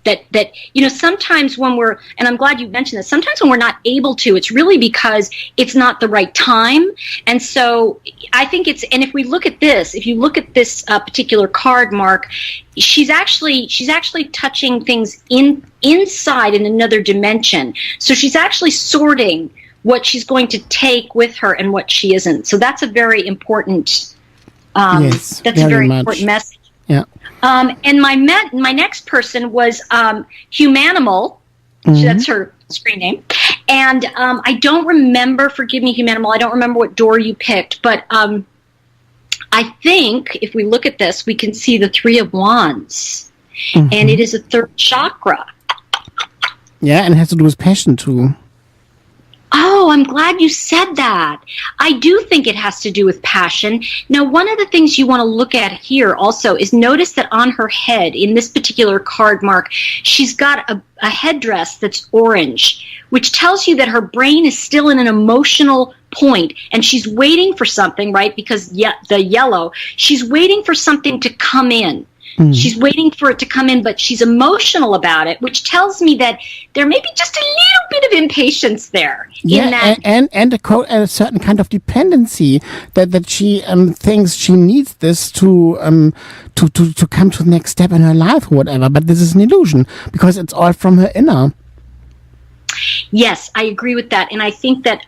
That sometimes when we're, and I'm glad you mentioned this, sometimes when we're not able to, it's really because it's not the right time. And so I think and if you look at this particular card, Mark, she's actually touching things inside in another dimension. So she's actually sorting what she's going to take with her and what she isn't. So that's a very important. Yes, that's a very important message. Yeah. And my next person was Humanimal. That's her screen name. And I don't remember. Forgive me, Humanimal. I don't remember what door you picked, but I think if we look at this, we can see the Three of Wands, and it is a third chakra. Yeah, and it has to do with passion too. Oh, I'm glad you said that. I do think it has to do with passion. Now, one of the things you want to look at here also is notice that on her head, in this particular card, Marc, she's got a headdress that's orange, which tells you that her brain is still in an emotional point, and she's waiting for something, right? Because the yellow, she's waiting for something to come in. She's waiting for it to come in, but she's emotional about it, which tells me that there may be just a little bit of impatience there. Yeah, and a certain kind of dependency that she thinks she needs this to come to the next step in her life or whatever. But this is an illusion because it's all from her inner. Yes, I agree with that, and I think that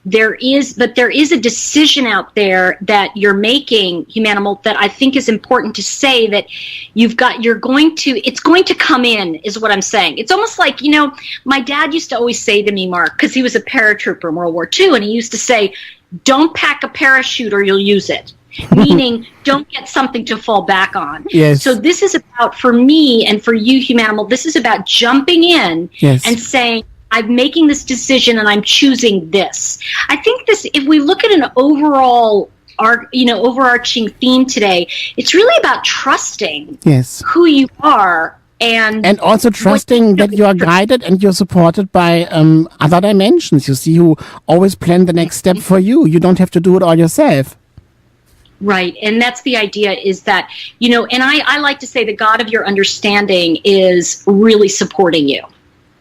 there is a decision out there that you're making, Humanimal, that I think is important to say that it's going to come in, is what I'm saying. It's almost like, my dad used to always say to me, Marc, because he was a paratrooper in World War II, and he used to say, "Don't pack a parachute or you'll use it." Meaning, don't get something to fall back on. Yes. So this is about, for me and for you, Humanimal, this is about jumping in and saying, I'm making this decision and I'm choosing this. I think this, if we look at an overall, overarching theme today, it's really about trusting who you are. And also trusting that you are guided and you're supported by other dimensions, you see, who always plan the next step for you. You don't have to do it all yourself. Right. And that's the idea, is that, and I like to say the God of your understanding is really supporting you.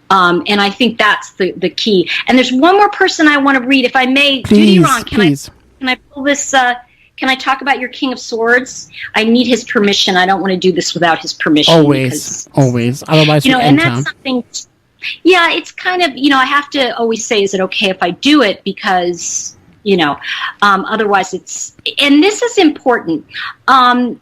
And I think that's the key. And there's one more person I want to read, if I may. Please, Ron, can I pull this? Can I talk about your King of Swords? I need his permission. I don't want to do this without his permission. Always. Otherwise, and that's something. Yeah, it's kind of, I have to always say, is it okay if I do it? Because otherwise it's, and this is important, and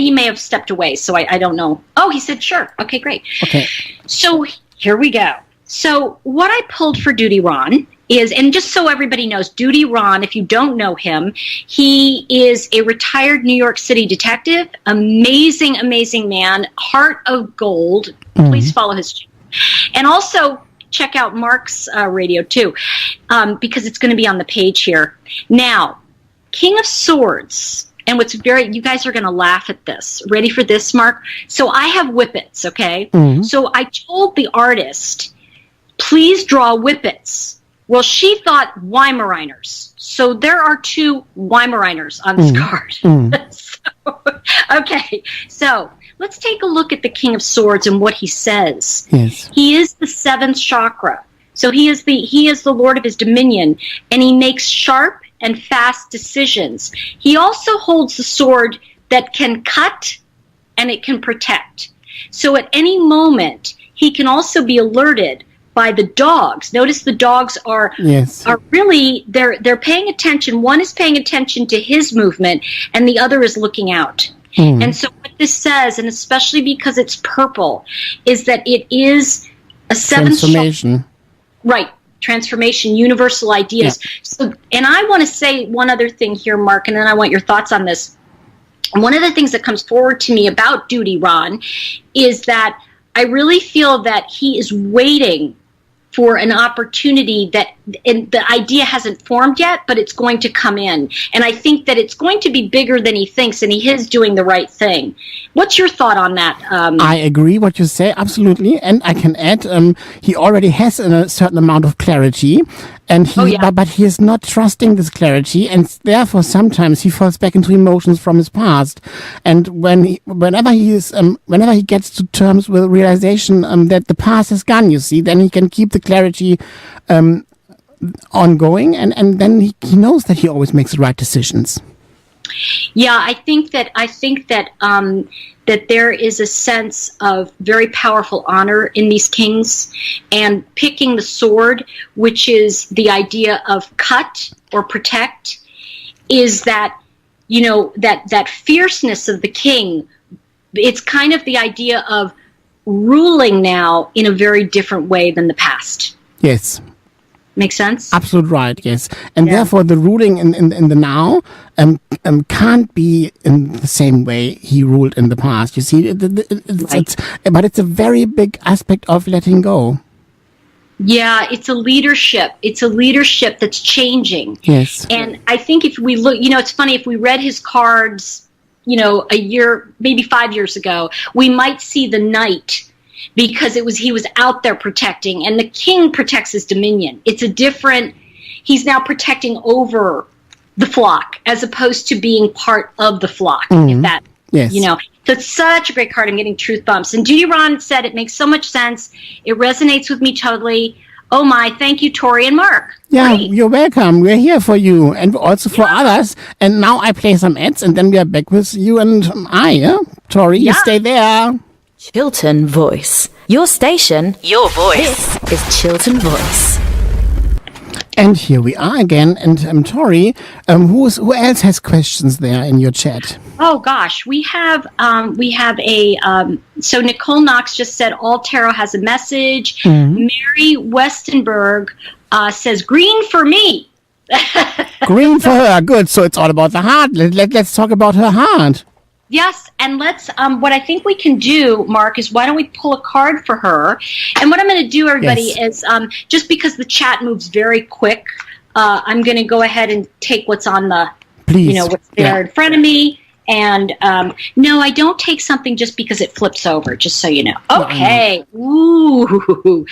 he may have stepped away, so I don't know. Oh, he said, sure. Okay, great. Okay. So here we go. So what I pulled for Duty Ron is, and just so everybody knows, Duty Ron, if you don't know him, he is a retired New York City detective, amazing, amazing man, heart of gold. Please follow his channel. And also, check out Marc's radio too, because it's going to be on the page here. Now, King of Swords, and you guys are going to laugh at this. Ready for this, Marc? So I have whippets, okay? So I told the artist, please draw whippets. Well, she thought Weimaraners. So there are two Weimaraners on this card. Okay, so let's take a look at the King of Swords and what he says. Yes. He is the seventh chakra. So he is the Lord of his dominion, and he makes sharp and fast decisions. He also holds the sword that can cut and it can protect. So at any moment, he can also be alerted by the dogs. Notice the dogs are really, they're paying attention. One is paying attention to his movement, and the other is looking out. And so what this says, and especially because it's purple, is that it is a seventh transformation. Right. Transformation, universal ideas. Yeah. So, and I want to say one other thing here, Marc, and then I want your thoughts on this. One of the things that comes forward to me about Duty Ron is that I really feel that he is waiting for an opportunity that, and the idea hasn't formed yet, but it's going to come in. And I think that it's going to be bigger than he thinks, and he is doing the right thing. What's your thought on that? I agree what you say, absolutely. And I can add, he already has a certain amount of clarity, and but he is not trusting this clarity, and therefore sometimes he falls back into emotions from his past. And whenever he gets to terms with realization that the past is gone, you see, then he can keep the clarity ongoing, and then he knows that he always makes the right decisions. Yeah, I think that that there is a sense of very powerful honor in these kings, and picking the sword, which is the idea of cut or protect, is that, you know, that fierceness of the king. It's kind of the idea of ruling now in a very different way than the past. Yes. Makes sense? Absolute right, yes. And Yeah. therefore the ruling in the now can't be in the same way he ruled in the past. You see, but it's a very big aspect of letting go. Yeah, it's a leadership. It's a leadership that's changing. Yes. And I think if we look, you know, it's funny, if we read his cards, you know, a year, maybe 5 years ago, we might see the knight, because he was out there protecting, and the king protects his dominion. It's a different, he's now protecting over the flock as opposed to being part of the flock. If that, Yes. you know. So it's such a great card. I'm getting truth bumps. And Judy Ron said, it makes so much sense. It resonates with me totally. Oh my, thank you, Tori and Marc. Yeah, Great. you're welcome. We're here for you and also for others. And now I play some ads and then we are back with you and I, yeah? Tori, you Yeah. stay there. Chiltern Voice. Your station, your voice. This is Chiltern Voice. And here we are again. And Tori, who else has questions there in your chat? Oh gosh, we have so Nicole Knox just said all tarot has a message. Mary Westenberg says green for me. Green for her. Good. So it's all about the heart. Let's talk about her heart. Yes, and let's, what I think we can do, Marc, is why don't we pull a card for her? And what I'm going to do, everybody, Yes. is just because the chat moves very quick, I'm going to go ahead and take what's on the, Please. you know, what's there in front of me. And no, I don't take something just because it flips over, just so you know. Okay. Ooh.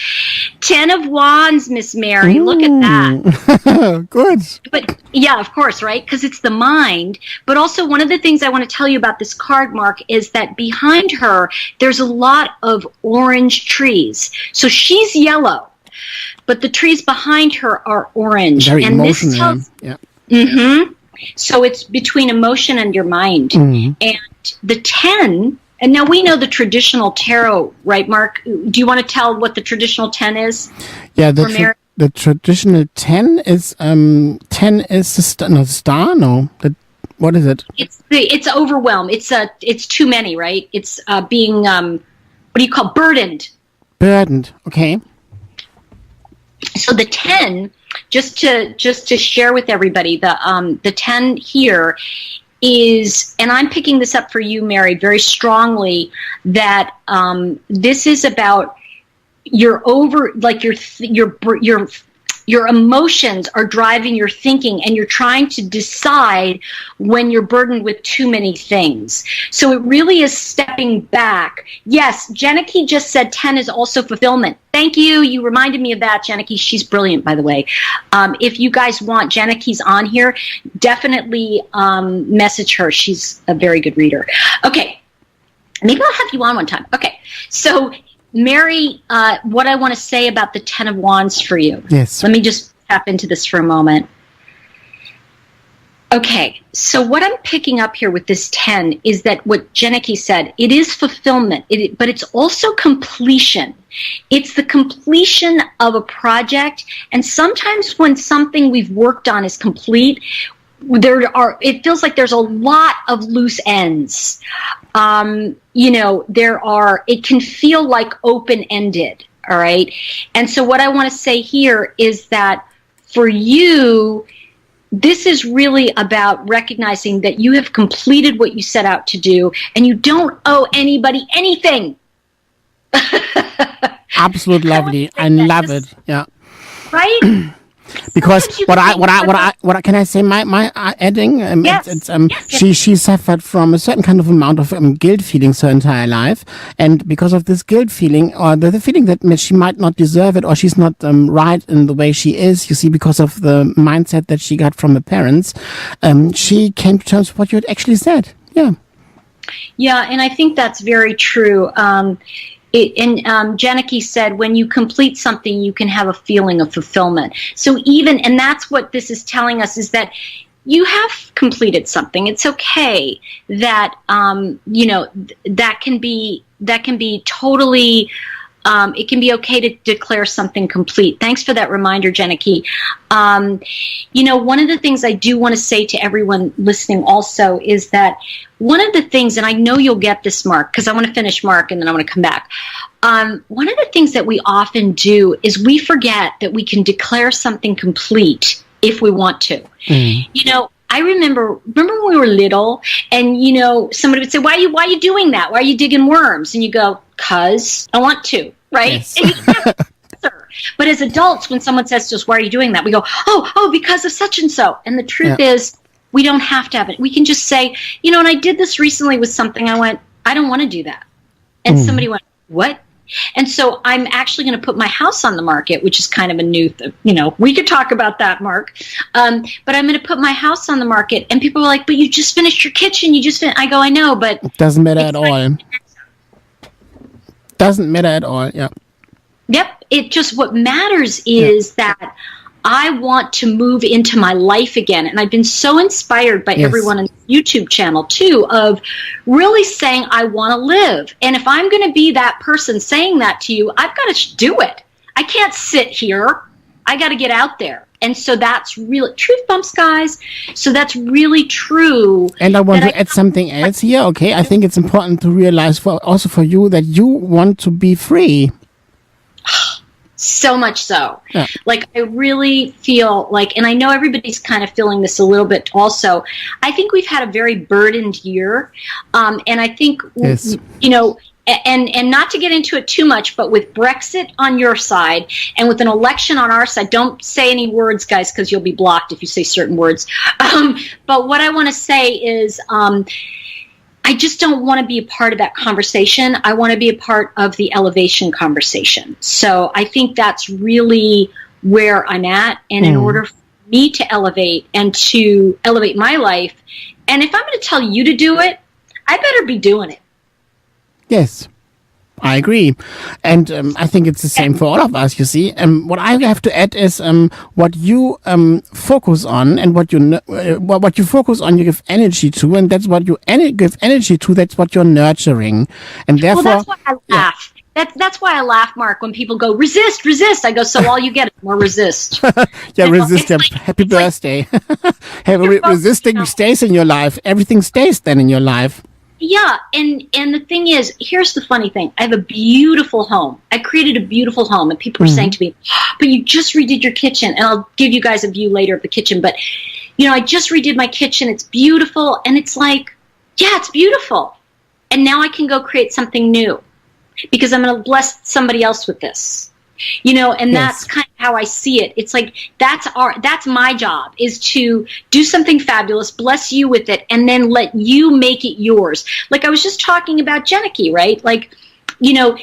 10 of Wands, Miss Mary. Look at that. Good. But yeah, of course, right? Because it's the mind. But also, one of the things I want to tell you about this card, Marc, is that behind her, there's a lot of orange trees. So she's yellow, but the trees behind her are orange. Very and emotional. this tells, Yeah. mm-hmm. So it's between emotion and your mind. And the 10, and now we know the traditional tarot, right, Marc? Do you want to tell what the traditional 10 is? Yeah, For Mary? the traditional 10 is the star. No, what is it? It's overwhelm. It's too many, right? It's being what do you call burdened? Burdened. Okay. So the 10, just to share with everybody, the 10 here is, and I'm picking this up for you, Mary, very strongly, that this is about your emotions are driving your thinking, and you're trying to decide when you're burdened with too many things. So it really is stepping back. Yes, Jennieke just said 10 is also fulfillment. Thank you. You reminded me of that, Jennieke. She's brilliant, by the way. If you guys want, Jenike's on here. Definitely message her. She's a very good reader. Okay. Maybe I'll have you on one time. Okay. So Mary, what I want to say about the 10 of Wands for you. Yes. Let me just tap into this for a moment. Okay, so what I'm picking up here with this 10 is that what Jennieke said, it is fulfillment, but it's also completion. It's the completion of a project, and sometimes when something we've worked on is complete, it feels like there's a lot of loose ends. It can feel like open-ended, all right? And so what I want to say here is that for you, this is really about recognizing that you have completed what you set out to do, and you don't owe anybody anything. Absolutely lovely. I love it. Yeah. Right? Because Sometimes what can I say? My adding, Yes. she suffered from a certain kind of amount of guilt feelings her entire life, and because of this guilt feeling, or the feeling that she might not deserve it, or she's not right in the way she is, you see, because of the mindset that she got from her parents, she came to terms with what you had actually said. Yeah. Yeah, and I think that's very true. Jennieke said, when you complete something, you can have a feeling of fulfillment. So and that's what this is telling us, is that you have completed something. It's okay that, that can be totally, it can be okay to declare something complete. Thanks for that reminder, Jennieke. One of the things I do want to say to everyone listening also is that one of the things, and I know you'll get this, Marc, because I want to finish Marc and then I want to come back. One of the things that we often do is we forget that we can declare something complete if we want to. I remember when we were little, and somebody would say, "Why are you doing that? Why are you digging worms?" And you go, "'Cause I want to," right? Yes. And you can't answer. But as adults, when someone says to us, "Why are you doing that?" we go, "Oh, because of such and so." And the truth is, we don't have to have it. We can just say, and I did this recently with something. I went, "I don't want to do that," and somebody went, "What?" And so I'm actually going to put my house on the market, which is kind of a new, we could talk about that, Marc. But I'm going to put my house on the market, and people are like, "But you just finished your kitchen. You just finished." I go, "I know, but it doesn't matter at all." Doesn't matter at all. Yeah. Yep. It just, what matters is that I want to move into my life again. And I've been so inspired by everyone on the YouTube channel too, of really saying, I want to live. And if I'm going to be that person saying that to you, I've got to do it. I can't sit here. I got to get out there. And so that's really truth bumps, guys. So that's really true. And I want to add something else here. Okay. I think it's important to realize also for you that you want to be free. So much so. Yeah. Like, I really feel like, and I know everybody's kind of feeling this a little bit also, I think we've had a very burdened year. And I think, and not to get into it too much, but with Brexit on your side and with an election on our side, don't say any words, guys, because you'll be blocked if you say certain words. But what I want to say is, I just don't want to be a part of that conversation. I want to be a part of the elevation conversation. So I think that's really where I'm at. And in order for me to elevate and to elevate my life, and if I'm going to tell you to do it, I better be doing it. Yes, I agree. And I think it's the same for all of us, you see. What I have to add is what you focus on, and what you focus on, you give energy to, and that's what you give energy to, that's what you're nurturing. And therefore... Well, that's why I laugh. That's why I laugh, Marc, when people go, resist, resist. I go, so all you get is more resist. Resist. Like, happy birthday. Resisting stays in your life. Everything stays then in your life. Yeah, and the thing is, here's the funny thing. I have a beautiful home. I created a beautiful home, and people were saying to me, but you just redid your kitchen. And I'll give you guys a view later of the kitchen. But, I just redid my kitchen. It's beautiful. And it's like, yeah, it's beautiful. And now I can go create something new because I'm going to bless somebody else with this. And that's kind of how I see it. It's like, that's my job, is to do something fabulous, bless you with it, and then let you make it yours. Like I was just talking about Jennieke, right? Like,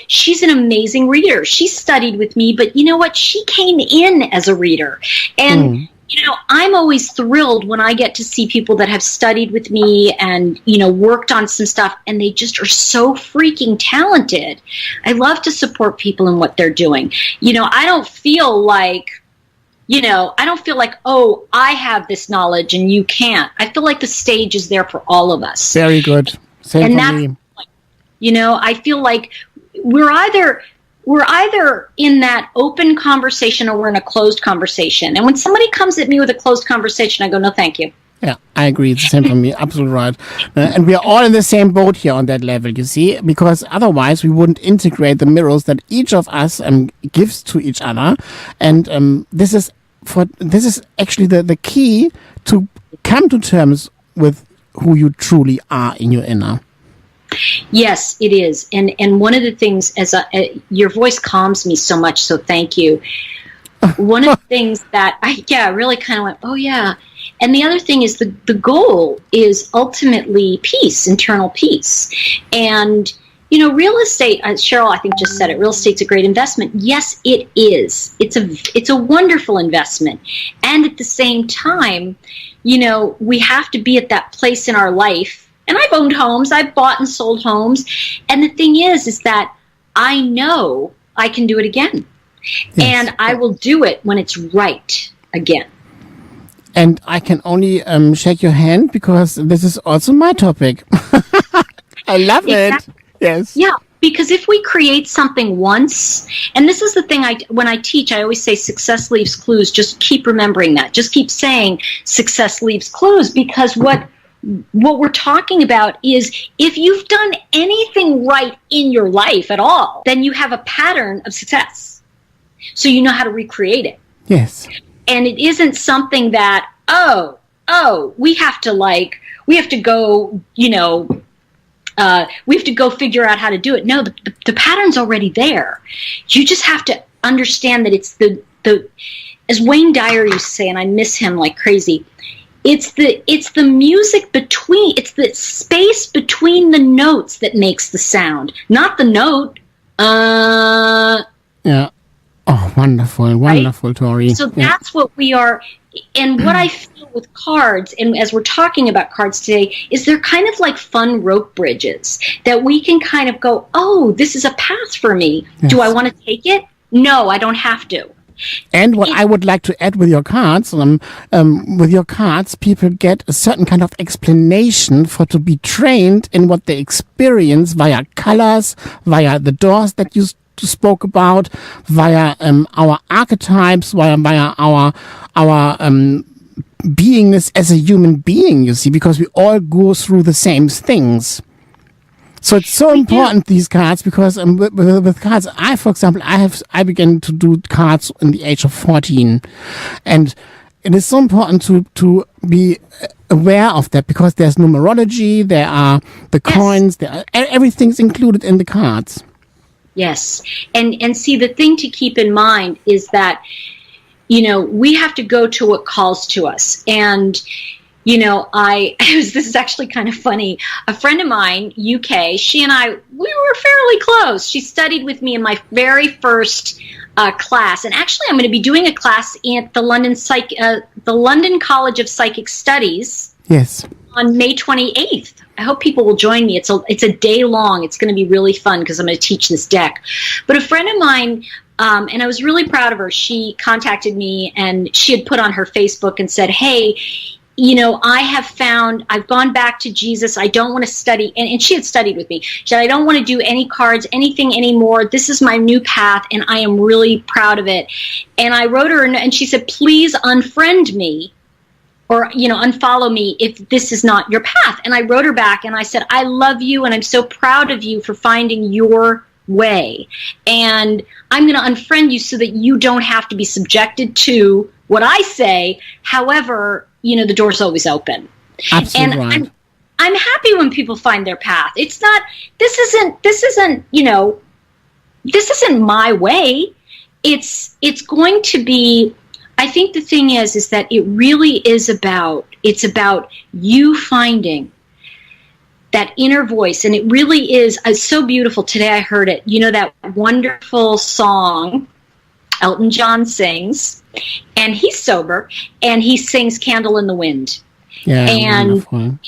she's an amazing reader. She studied with me, but you know what? She came in as a reader. And, I'm always thrilled when I get to see people that have studied with me and, worked on some stuff, and they just are so freaking talented. I love to support people in what they're doing. I don't feel like, oh, I have this knowledge and you can't. I feel like the stage is there for all of us. Very good. Same for me. I feel like we're either in that open conversation or we're in a closed conversation. And when somebody comes at me with a closed conversation, I go, no, thank you. Yeah, I agree. It's the same for me. Absolutely right. And we are all in the same boat here on that level, you see, because otherwise we wouldn't integrate the mirrors that each of us gives to each other. And this is actually the key to come to terms with who you truly are in your inner. Yes, it is. And one of the things, your voice calms me so much, so thank you. One of the things that I really kind of went, oh yeah. And the other thing is the goal is ultimately peace, internal peace. And, real estate, Cheryl, I think just said it, real estate's a great investment. Yes, it is. It's a wonderful investment. And at the same time, we have to be at that place in our life. And I've owned homes, I've bought and sold homes. And the thing is that I know I can do it again. Yes. And I will do it when it's right again. And I can only shake your hand because this is also my topic. I love it. Yes. Yeah, because if we create something once, and this is the thing, when I teach, I always say success leaves clues. Just keep remembering that. Just keep saying success leaves clues, because what we're talking about is if you've done anything right in your life at all, then you have a pattern of success. So you know how to recreate it. Yes. And it isn't something that, we have to go, we have to go figure out how to do it. No, the pattern's already there. You just have to understand that it's the as Wayne Dyer used to say, and I miss him like crazy, it's the music between, it's the space between the notes that makes the sound, not the note. Yeah. Oh, wonderful, right? Tori. So that's what we are. And what I feel with cards, and as we're talking about cards today, is they're kind of like fun rope bridges that we can kind of go, oh, this is a path for me. Yes. Do I want to take it? No, I don't have to. And what I would like to add with your cards, people get a certain kind of explanation to be trained in what they experience via colors, via the doors that you spoke about, via our archetypes, via our beingness as a human being, you see, because we all go through the same things. So it's so important, these cards, because with cards, for example, I began to do cards in the age of 14, and it is so important to be aware of that, because there's numerology, there are the coins, everything's included in the cards. Yes. And see, the thing to keep in mind is that, we have to go to what calls to us. And, this is actually kind of funny. A friend of mine, UK, she and I, we were fairly close. She studied with me in my very first class. And actually, I'm going to be doing a class at the London College of Psychic Studies. Yes. On May 28th. I hope people will join me. It's a day long. It's going to be really fun because I'm going to teach this deck. But a friend of mine, and I was really proud of her, she contacted me and she had put on her Facebook and said, hey, I've gone back to Jesus. I don't want to study. And she had studied with me. She said, I don't want to do any cards, anything anymore. This is my new path, and I am really proud of it. And I wrote her, and she said, please unfriend me, or, unfollow me if this is not your path. And I wrote her back and I said, I love you and I'm so proud of you for finding your way. And I'm going to unfriend you so that you don't have to be subjected to what I say. However, the door's always open. Absolutely. And right. I'm happy when people find their path. It's not, this isn't my way. It's going to be, I think the thing is that it really is about you finding that inner voice. And it really is so beautiful. Today I heard it. That wonderful song Elton John sings, and he's sober, and he sings Candle in the Wind. Yeah, and wonderful.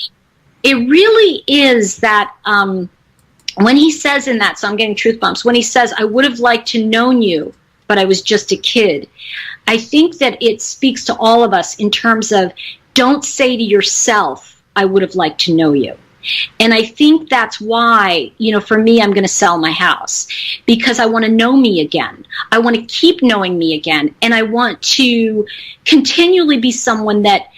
It really is that when he says in that song, I'm getting truth bumps, when he says, I would have liked to known you, but I was just a kid. I think that it speaks to all of us in terms of, don't say to yourself, I would have liked to know you. And I think that's why, for me, I'm going to sell my house, because I want to know me again. I want to keep knowing me again. And I want to continually be someone that,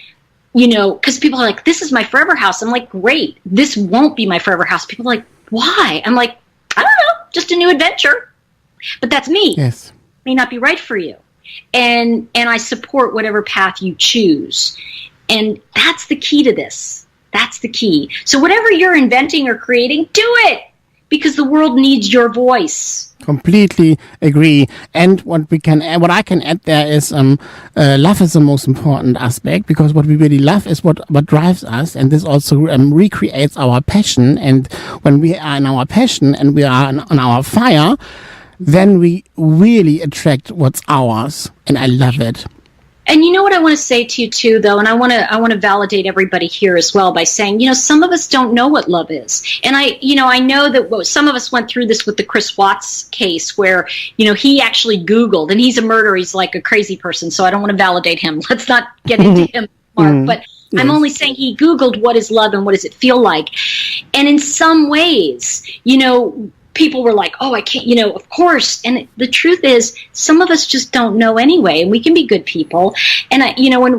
because people are like, this is my forever house. I'm like, great. This won't be my forever house. People are like, why? I'm like, I don't know, just a new adventure. But that's me. Yes. May not be right for you. And I support whatever path you choose. And that's the key to this. That's the key. So whatever you're inventing or creating, do it, because the world needs your voice. Completely agree. And what I can add there is love is the most important aspect, because what we really love is what drives us, and this also recreates our passion. And when we are in our passion and we are on our fire, then we really attract what's ours. And I love it. And you know what I want to say to you too, though, and I want to validate everybody here as well by saying, some of us don't know what love is. And I know that some of us went through this with the Chris Watts case where, he actually Googled, and he's a murderer. He's like a crazy person. So I don't want to validate him. Let's not get into him, Mark. But I'm only saying he Googled what is love and what does it feel like. And in some ways, people were like, oh, I can't, of course. And the truth is, some of us just don't know anyway, and we can be good people. And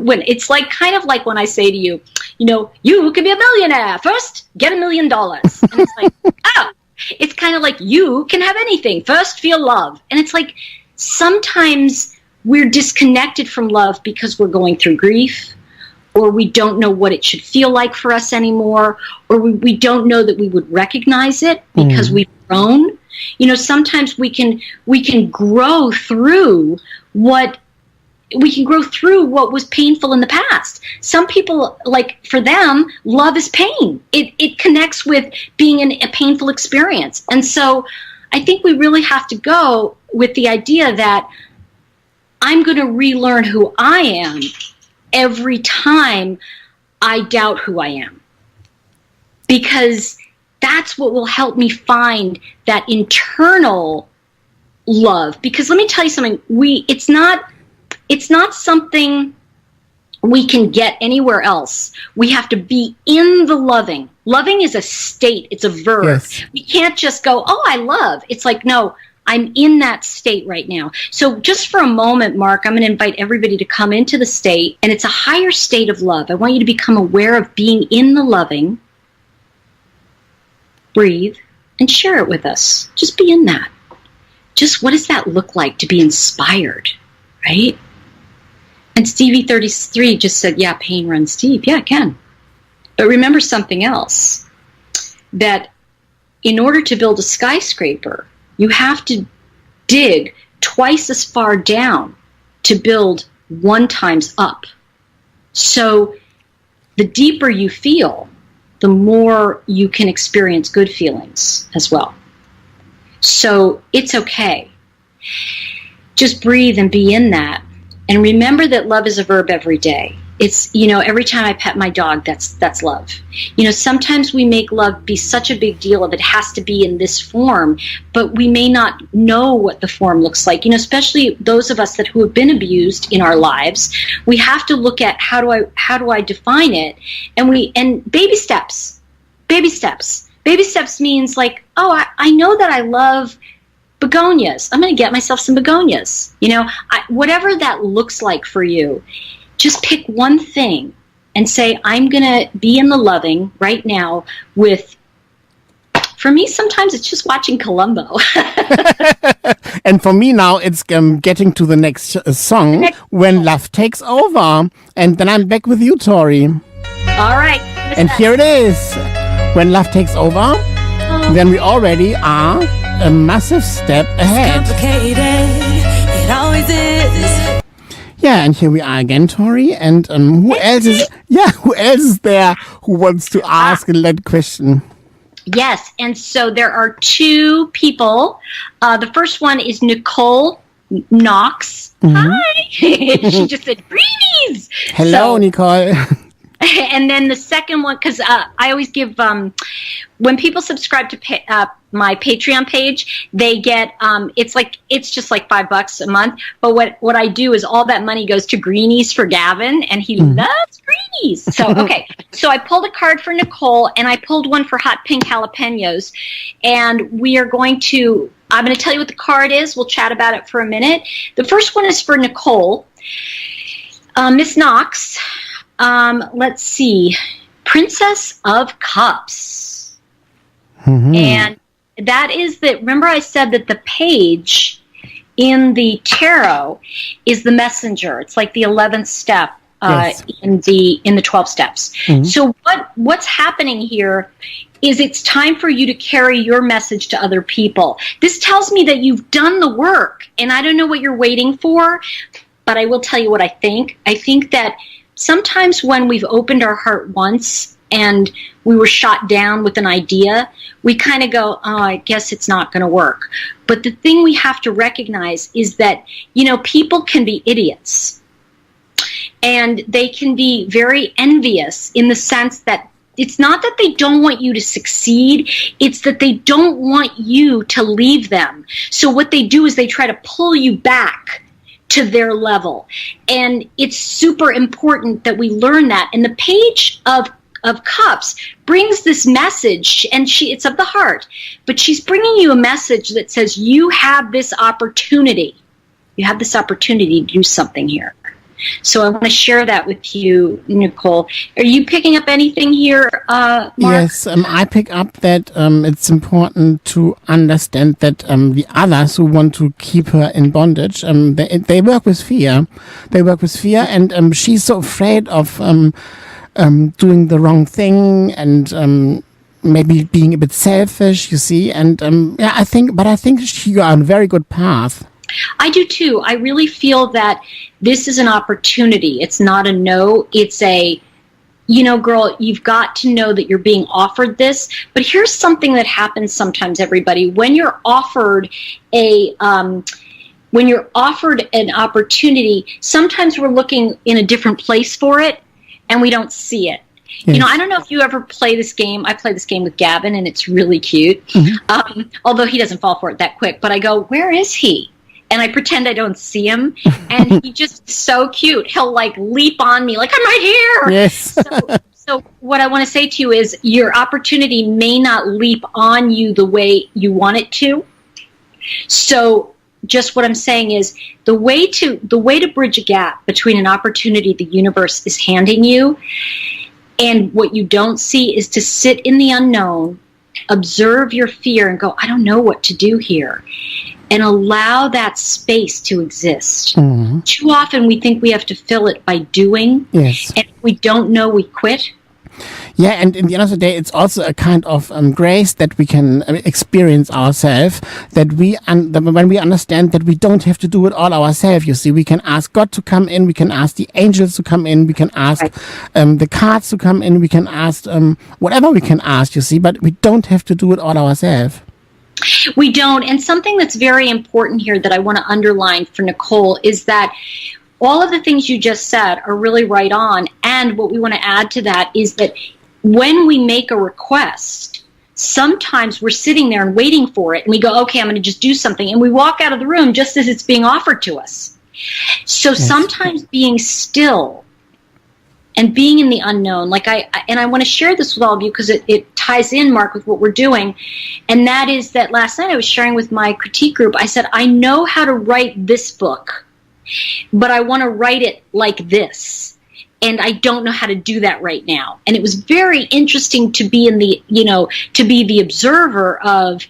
when it's like kind of like when I say to you, you can be a millionaire. First, get $1 million. And it's like, oh, it's kind of like you can have anything. First, feel love. And it's like sometimes we're disconnected from love because we're going through grief, or we don't know what it should feel like for us anymore, or we don't know that we would recognize it because we've grown. Sometimes we can grow through what was painful in the past. Some people, like for them, love is pain. It connects with being in a painful experience. And so I think we really have to go with the idea that I'm going to relearn who I am every time I doubt who I am, because that's what will help me find that internal love. Because let me tell you something, it's not something we can get anywhere else. We have to be in the loving. Loving is a state, it's a verb. Yes. We can't just go, oh, I love. It's like, no, I'm in that state right now. So just for a moment, Mark, I'm going to invite everybody to come into the state, and it's a higher state of love. I want you to become aware of being in the loving. Breathe and share it with us. Just be in that. Just what does that look like to be inspired, right? And Stevie 33 just said, yeah, pain runs deep. Yeah, it can. But remember something else, that in order to build a skyscraper, you have to dig twice as far down to build 1 times up. So the deeper you feel, the more you can experience good feelings as well. So it's okay. Just breathe and be in that. And remember that love is a verb every day. It's, every time I pet my dog, that's love. Sometimes we make love be such a big deal of it has to be in this form, but we may not know what the form looks like. Especially those of us who have been abused in our lives, we have to look at how do I define it? And baby steps. Baby steps. Baby steps means like, oh, I know that I love begonias. I'm going to get myself some begonias. Whatever that looks like for you. Just pick one thing and say, I'm going to be in the loving right now with, for me, sometimes it's just watching Columbo. And for me now, it's getting to the next song, When Love Takes Over. And then I'm back with you, Tori. All right. And here it is. When Love Takes Over, then we already are a massive step ahead. It's complicated. It always is. Yeah, and here we are again, Tori. And who else is there who wants to ask a lead question? Yes, and so there are 2 people. The first one is Nicole Knox. Hi. She just said, greenies. Hello, Nicole. And then the second one, because I always give, when people subscribe to my Patreon page, they get, it's just like $5 a month. But what I do is all that money goes to Greenies for Gavin, and he loves Greenies. So, okay. So I pulled a card for Nicole, and I pulled one for Hot Pink Jalapenos. And I'm going to tell you what the card is. We'll chat about it for a minute. The first one is for Nicole. Miss Knox. Let's see. Princess of Cups. And that is that. Remember I said that the page in the tarot is the messenger. It's like the 11th step in the 12 steps. So what's happening here is it's time for you to carry your message to other people. This tells me that you've done the work, and I don't know what you're waiting for, but I will tell you what I think. I think that sometimes when we've opened our heart once and we were shot down with an idea, we kind of go, oh, I guess it's not going to work. But the thing we have to recognize is that, people can be idiots. And they can be very envious in the sense that it's not that they don't want you to succeed, it's that they don't want you to leave them. So what they do is they try to pull you back to their level. And it's super important that we learn that. And the Page of Cups brings this message, and it's of the heart, but she's bringing you a message that says you have this opportunity. You have this opportunity to do something here. So I want to share that with you, Nicole. Are you picking up anything here, Marc? Yes, I pick up that it's important to understand that the others who want to keep her in bondage, they work with fear. They work with fear, and she's so afraid of doing the wrong thing and maybe being a bit selfish, you see. And I think you are on a very good path. I do too. I really feel that this is an opportunity. It's not a no. It's a, girl, you've got to know that you're being offered this. But here's something that happens sometimes, everybody. When you're offered an opportunity, sometimes we're looking in a different place for it, and we don't see it. Yes. I don't know if you ever play this game. I play this game with Gavin, and it's really cute. Mm-hmm. Although he doesn't fall for it that quick. But I go, where is he? And I pretend I don't see him. And he just so cute. He'll leap on me like, I'm right here. Yes. So what I want to say to you is your opportunity may not leap on you the way you want it to. So just what I'm saying is the way to bridge a gap between an opportunity the universe is handing you and what you don't see is to sit in the unknown, observe your fear and go, I don't know what to do here, and allow that space to exist. Mm-hmm. Too often we think we have to fill it by doing. Yes. And if we don't know, we quit. Yeah, and in the end of the day, it's also a kind of grace that we can experience ourselves, that when we understand that we don't have to do it all ourselves, you see, we can ask God to come in, we can ask the angels to come in, we can ask the cards to come in, we can ask whatever we can ask, you see, but we don't have to do it all ourselves. We don't, and something that's very important here that I want to underline for Nicole is that all of the things you just said are really right on, and what we want to add to that is that when we make a request, sometimes we're sitting there and waiting for it, and we go, okay, I'm going to just do something, and we walk out of the room just as it's being offered to us. So sometimes being still and being in the unknown, I want to share this with all of you because it ties in, Marc, with what we're doing, and that is that last night I was sharing with my critique group, I said, I know how to write this book, but I want to write it like this. And I don't know how to do that right now. And it was very interesting to be to be the observer of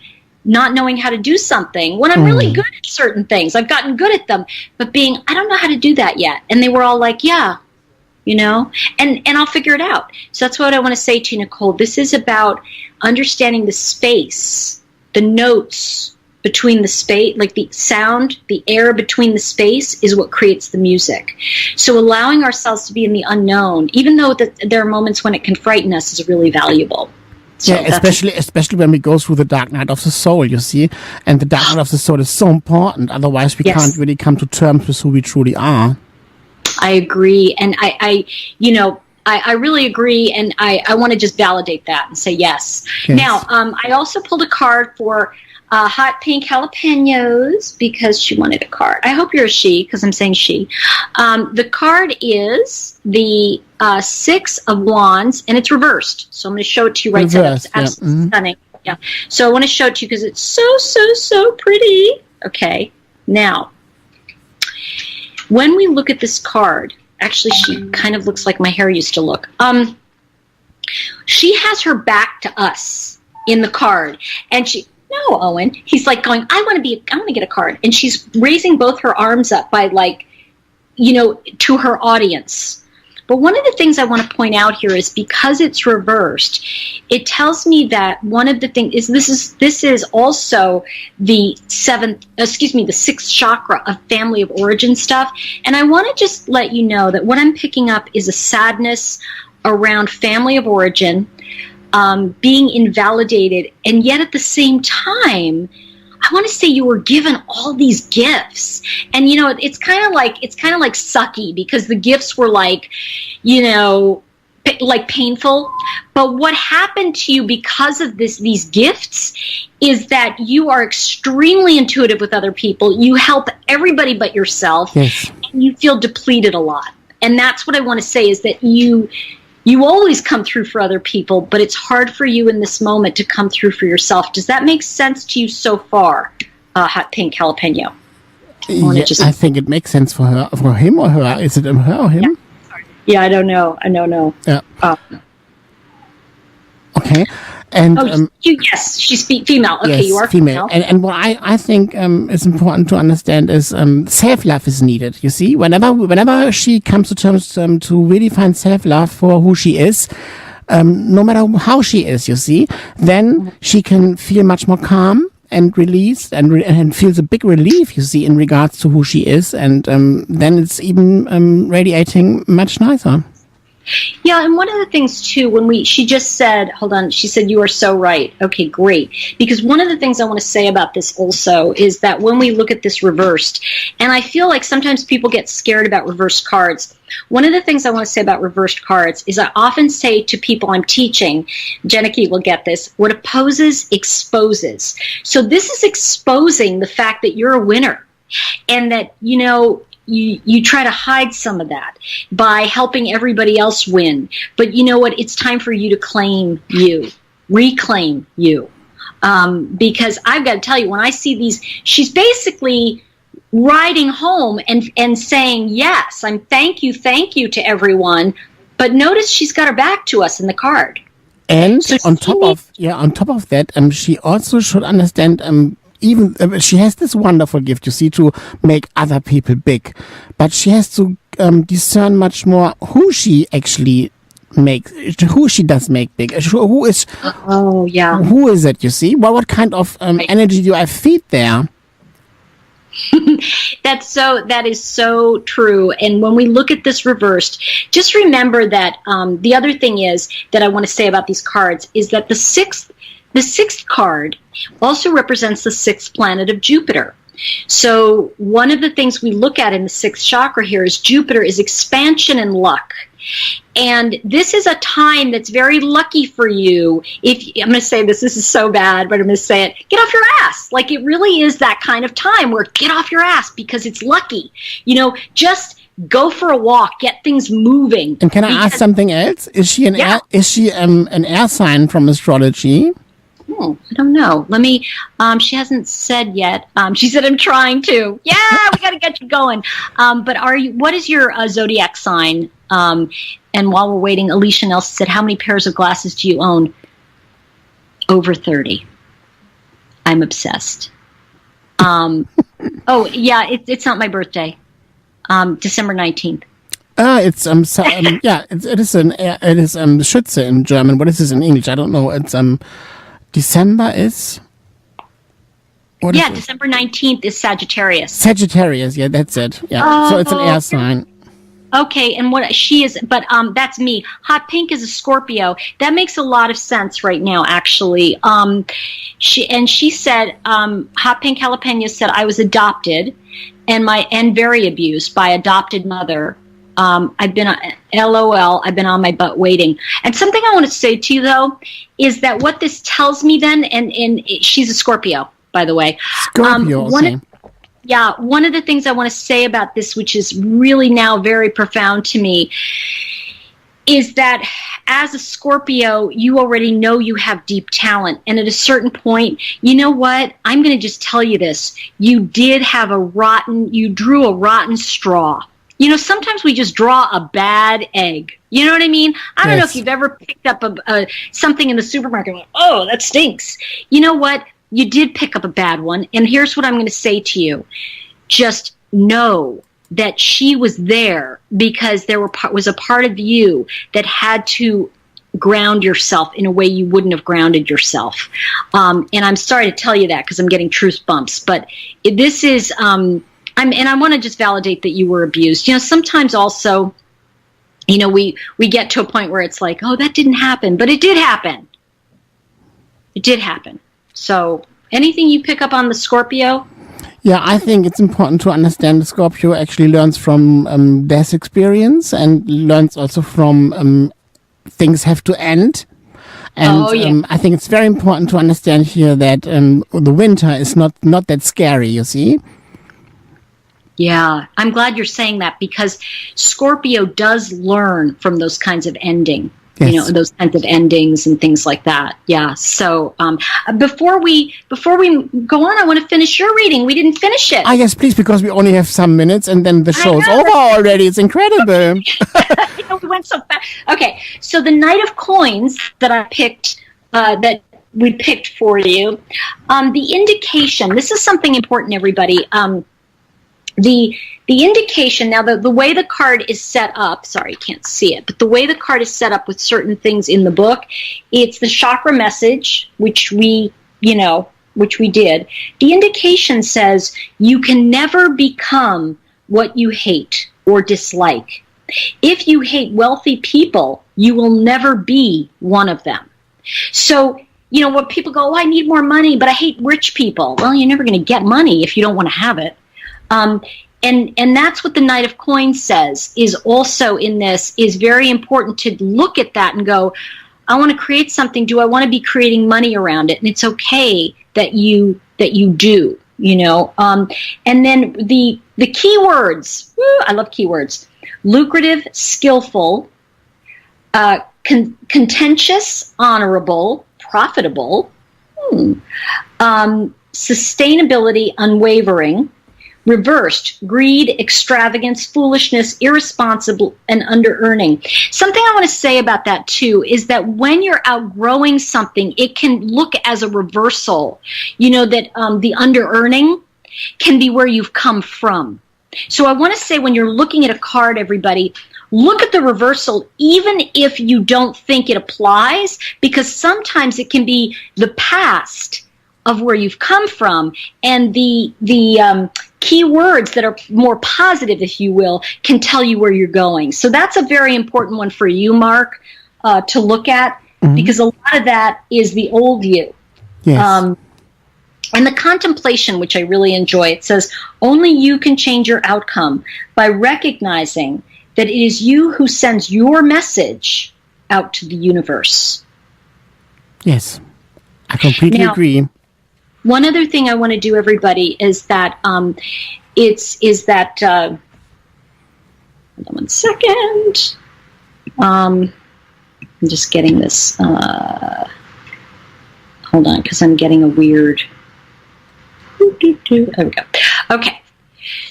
not knowing how to do something when I'm really good at certain things. I've gotten good at them, but I don't know how to do that yet. And they were all like, yeah, and I'll figure it out. So that's what I want to say to you, Nicole. This is about understanding the space, the notes between the space, like the sound, the air between the space is what creates the music. So allowing ourselves to be in the unknown, even though there are moments when it can frighten us, is really valuable. So yeah, especially when we go through the dark night of the soul, you see. And the dark night of the soul is so important. Otherwise, we can't really come to terms with who we truly are. I agree. And I really agree. And I want to just validate that and say yes. Now, I also pulled a card for hot pink jalapenos because she wanted a card. I hope you're a she because I'm saying she. The card is the Six of Wands, and it's reversed. So I'm going to show it to you right now. It's absolutely stunning. Yeah. So I want to show it to you because it's so pretty. Okay. Now, when we look at this card, actually she kind of looks like my hair used to look. She has her back to us in the card, and no, Owen. He's going, I want to get a card. And she's raising both her arms up by to her audience. But one of the things I want to point out here is because it's reversed, it tells me that one of the things is this is also the sixth chakra of family of origin stuff. And I want to just let you know that what I'm picking up is a sadness around family of origin, being invalidated, and yet at the same time, I want to say you were given all these gifts. And, you know, it's kind of like sucky, because the gifts were like, you know, like painful. But what happened to you because of these gifts is that you are extremely intuitive with other people. You help everybody but yourself. Yes. And you feel depleted a lot. And that's what I want to say, is that you always come through for other people, but it's hard for you in this moment to come through for yourself. Does that make sense to you so far, Hot Pink Jalapeno? I think it makes sense for her, for him or her. Is it her or him? Yeah, I don't know. Yeah. Okay. And yes, she's female. Okay, yes, you are female. And what I think is important to understand is self-love is needed. You see, whenever she comes to terms to really find self-love for who she is, no matter how she is, you see, then she can feel much more calm and released and feels a big relief, you see, in regards to who she is, and then it's even radiating much nicer. Yeah, and one of the things too, she just said, hold on, she said, you are so right. Okay, great. Because one of the things I want to say about this also is that when we look at this reversed, and I feel like sometimes people get scared about reversed cards. One of the things I want to say about reversed cards is I often say to people I'm teaching, Jennieke will get this, what opposes exposes. So this is exposing the fact that you're a winner, and that, you know, you try to hide some of that by helping everybody else win. But you know what? It's time for you to reclaim you. Because I've got to tell you, when I see these, she's basically riding home and saying, yes, I'm thank you to everyone. But notice she's got her back to us in the card. And so on top of that, she also should understand, even she has this wonderful gift, you see, to make other people big, but she has to discern much more who she actually makes, who she does make big, who is it, you see, what kind of energy do I feed there? That is so true. And when we look at this reversed, just remember that the other thing is that I want to say about these cards is that the sixth card also represents the sixth planet of Jupiter. So one of the things we look at in the sixth chakra here is Jupiter is expansion and luck. And this is a time that's very lucky for you. I'm going to say this is so bad, but I'm going to say it. Get off your ass. Like, it really is that kind of time where get off your ass because it's lucky. You know, just go for a walk, get things moving. And can I ask something else? Is she an air sign from astrology? I don't know. Let me, she hasn't said yet. She said, I'm trying to. Yeah, we got to get you going. But what is your zodiac sign? And while we're waiting, Alicia Nelson said, how many pairs of glasses do you own? Over 30. I'm obsessed. It's not my birthday. December 19th. It is Schütze in German. What is this in English? I don't know. It's December is? December 19th is Sagittarius. Sagittarius, yeah, that's it. Yeah, so it's an air sign. Okay, and what she is, but that's me. Hot Pink is a Scorpio. That makes a lot of sense right now, actually. She said, Hot Pink Jalapeno said, I was adopted and very abused by adopted mother. I've been I've been on my butt waiting. And something I want to say to you though is that what this tells me then, and she's a Scorpio, by the way. Scorpio, okay. One of the things I want to say about this, which is really now very profound to me, is that as a Scorpio, you already know you have deep talent. And at a certain point, you know what? I'm going to just tell you this. You drew a rotten straw. You know, sometimes we just draw a bad egg. You know what I mean? I don't know if you've ever picked up something in the supermarket and went, oh, that stinks. You know what? You did pick up a bad one. And here's what I'm going to say to you. Just know that she was there because there was a part of you that had to ground yourself in a way you wouldn't have grounded yourself. And I'm sorry to tell you that because I'm getting truth bumps. But this is... and I want to just validate that you were abused. You know, sometimes also, you know, we get to a point where it's like, oh, that didn't happen. But it did happen. It did happen. So Anything you pick up on the Scorpio? Yeah, I think it's important to understand the Scorpio actually learns from death experience and learns also from things have to end. And I think it's very important to understand here that the winter is not that scary, you see. Yeah, I'm glad you're saying that, because Scorpio does learn from those kinds of ending. Yes. You know, those kinds of endings and things like that. Yeah. So before we go on, I want to finish your reading. We didn't finish it. Yes, please, because we only have some minutes and then the show's over already. It's incredible. We went so fast. Okay, so the Knight of Coins that I picked, that we picked for you, the indication. This is something important, everybody. The indication, now the way the card is set up, sorry, you can't see it, but the way the card is set up with certain things in the book, it's the chakra message, which we did. The indication says you can never become what you hate or dislike. If you hate wealthy people, you will never be one of them. So, you know, when people go, I need more money, but I hate rich people. Well, you're never going to get money if you don't want to have it. And that's what the Knight of Coins says, is also in this, is very important to look at that and go, I want to create something. Do I want to be creating money around it? And it's okay that you do, you know. And then the key words, I love keywords: lucrative, skillful, contentious, honorable, profitable, sustainability, unwavering. Reversed, greed, extravagance, foolishness, irresponsible, and under-earning. Something I want to say about that, too, is that when you're outgrowing something, it can look as a reversal. You know, that the under-earning can be where you've come from. So I want to say, when you're looking at a card, everybody, look at the reversal, even if you don't think it applies, because sometimes it can be the past of where you've come from, and the key words that are more positive, if you will, can tell you where you're going. So that's a very important one for you, Marc, to look at, because a lot of that is the old you. Yes. And the contemplation, which I really enjoy, it says, only you can change your outcome by recognizing that it is you who sends your message out to the universe. Yes, I completely agree. One other thing I want to do, everybody, is that hold on 1 second. I'm just getting this. Hold on, because I'm getting a weird. There we go. Okay.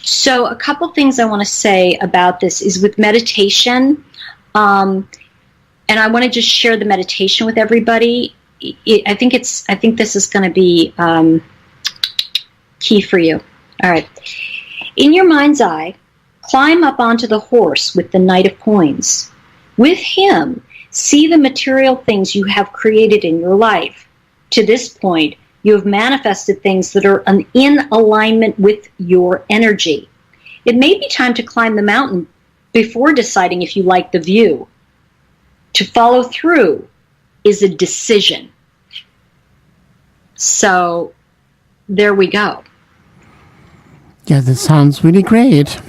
So a couple things I want to say about this is with meditation, and I want to just share the meditation with everybody. I think this is going to be key for you. All right. In your mind's eye, climb up onto the horse with the Knight of Coins. With him, see the material things you have created in your life. To this point, you have manifested things that are in alignment with your energy. It may be time to climb the mountain before deciding if you like the view. To follow through is a decision. So there we go. Yeah, that sounds really great.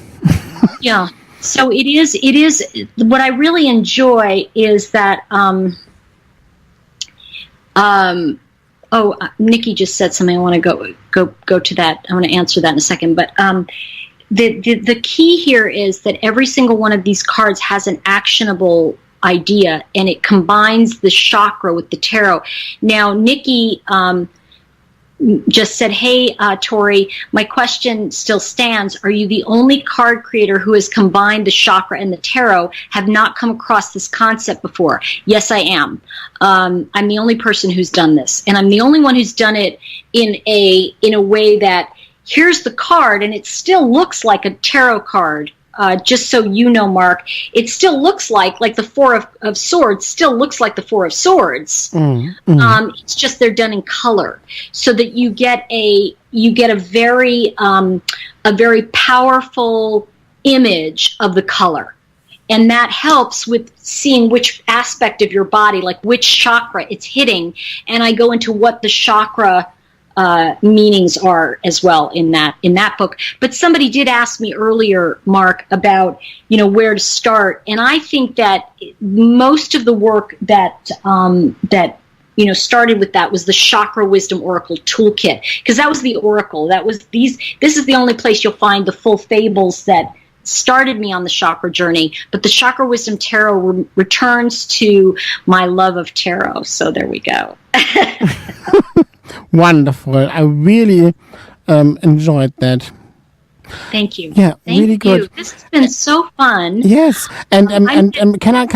Yeah. So it is what I really enjoy is that Nikki just said something. I want to go to that. I want to answer that in a second, but the key here is that every single one of these cards has an actionable idea, and it combines the chakra with the tarot. Now, Nikki just said, hey, Tori, my question still stands. Are you the only card creator who has combined the chakra and the tarot? Have not come across this concept before. Yes, I am. I'm the only person who's done this, and I'm the only one who's done it in a way that here's the card, and it still looks like a tarot card. Just so you know, Marc, it still looks like the Four of Swords still looks like the Four of Swords. It's just they're done in color, so that you get a very powerful image of the color, and that helps with seeing which aspect of your body, like which chakra it's hitting. And I go into what the chakra meanings are as well in that book. But somebody did ask me earlier, Marc, about where to start, and I think that most of the work that started with that was the Chakra Wisdom Oracle Toolkit, because that was the oracle. This is the only place you'll find the full fables that started me on the chakra journey. But the Chakra Wisdom Tarot returns to my love of tarot. So there we go. Wonderful. I really enjoyed that. Thank you. Yeah, Thank really you. good. This has been so fun. Yes, and can I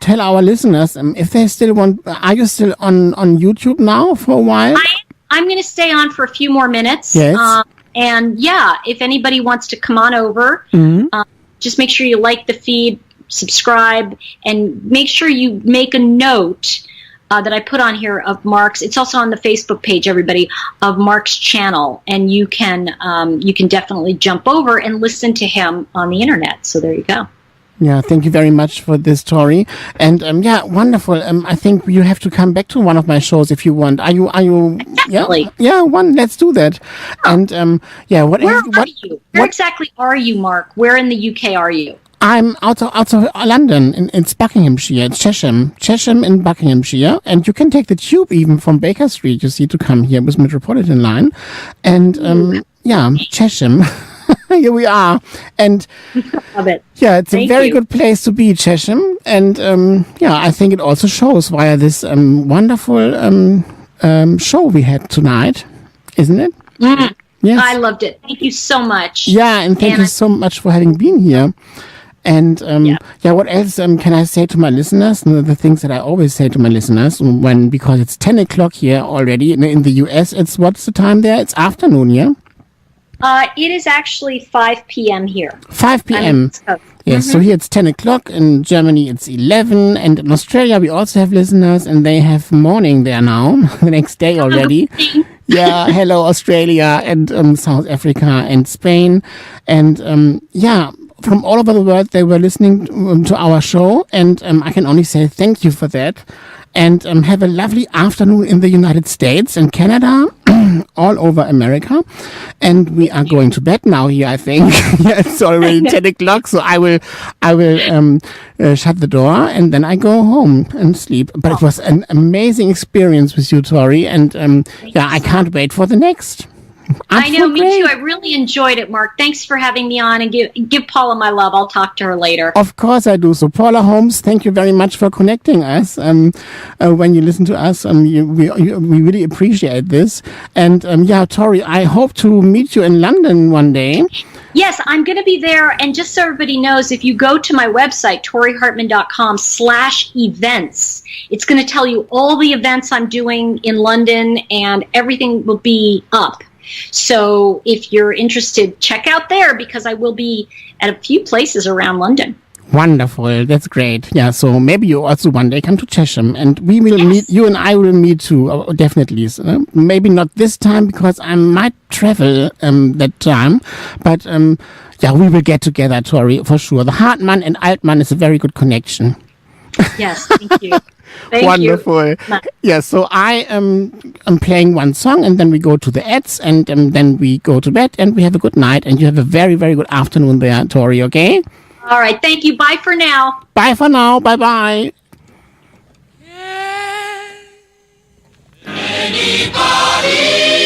tell our listeners if they still want? Are you still on YouTube now for a while? I'm going to stay on for a few more minutes. Yes. And if anybody wants to come on over, just make sure you like the feed, subscribe, and make sure you make a note that I put on here of Marc's. It's also on the Facebook page, everybody, of Marc's channel, and you can definitely jump over and listen to him on the internet. So there you go. Yeah, thank you very much for this, Tori. And wonderful. I think you have to come back to one of my shows if you want. Are you? Definitely. Yeah, one. Let's do that. And what? Where are you? Where exactly are you, Marc? Where in the UK are you? I'm out of London. It's Buckinghamshire. It's Chesham in Buckinghamshire. And you can take the tube even from Baker Street, you see, to come here with Metropolitan Line. And Chesham. Here we are. And love it. Yeah, it's Thank a very you. good place to be, Chesham. And I think it also shows via this wonderful show we had tonight, isn't it? Mm. Yes. I loved it. Thank you so much. Yeah, and thank you so much for having been here. And what else can I say to my listeners? The things that I always say to my listeners because it's 10 o'clock here already in the US. What's the time there? It's afternoon, yeah? It is actually 5 p.m. here. 5 p.m. Yes, so here it's 10 o'clock. In Germany it's 11. And in Australia we also have listeners, and they have morning there now, the next day already. Yeah, hello Australia and South Africa and Spain. And from all over the world they were listening to our show, and I can only say thank you for that. And have a lovely afternoon in the United States and Canada, all over America. And we are going to bed now here, I think. Yeah, it's already 10 o'clock, so I will shut the door and then I go home and sleep. But it was an amazing experience with you, Tori, and I can't wait for the next. I know, me too. I really enjoyed it, Marc. Thanks for having me on, and give Paula my love. I'll talk to her later. Of course I do. So Paula Holmes, thank you very much for connecting us. When you listen to us, we really appreciate this. And Tori, I hope to meet you in London one day. Yes, I'm going to be there. And just so everybody knows, if you go to my website, torihartman.com/events, it's going to tell you all the events I'm doing in London, and everything will be up. So if you're interested, check out there, because I will be at a few places around London. Wonderful. That's great. Yeah, so maybe you also one day come to Chesham, and we will meet, you and I will meet too, definitely. So, maybe not this time, because I might travel that time, but we will get together, Tori, for sure. The Hartmann and Altmann is a very good connection. Yes, thank you. Wonderful. Yeah, so I am playing one song, and then we go to the ads, and then we go to bed, and we have a good night, and you have a very, very good afternoon there, Tori, okay? All right, thank you. Bye for now. Bye for now. Bye-bye. Anybody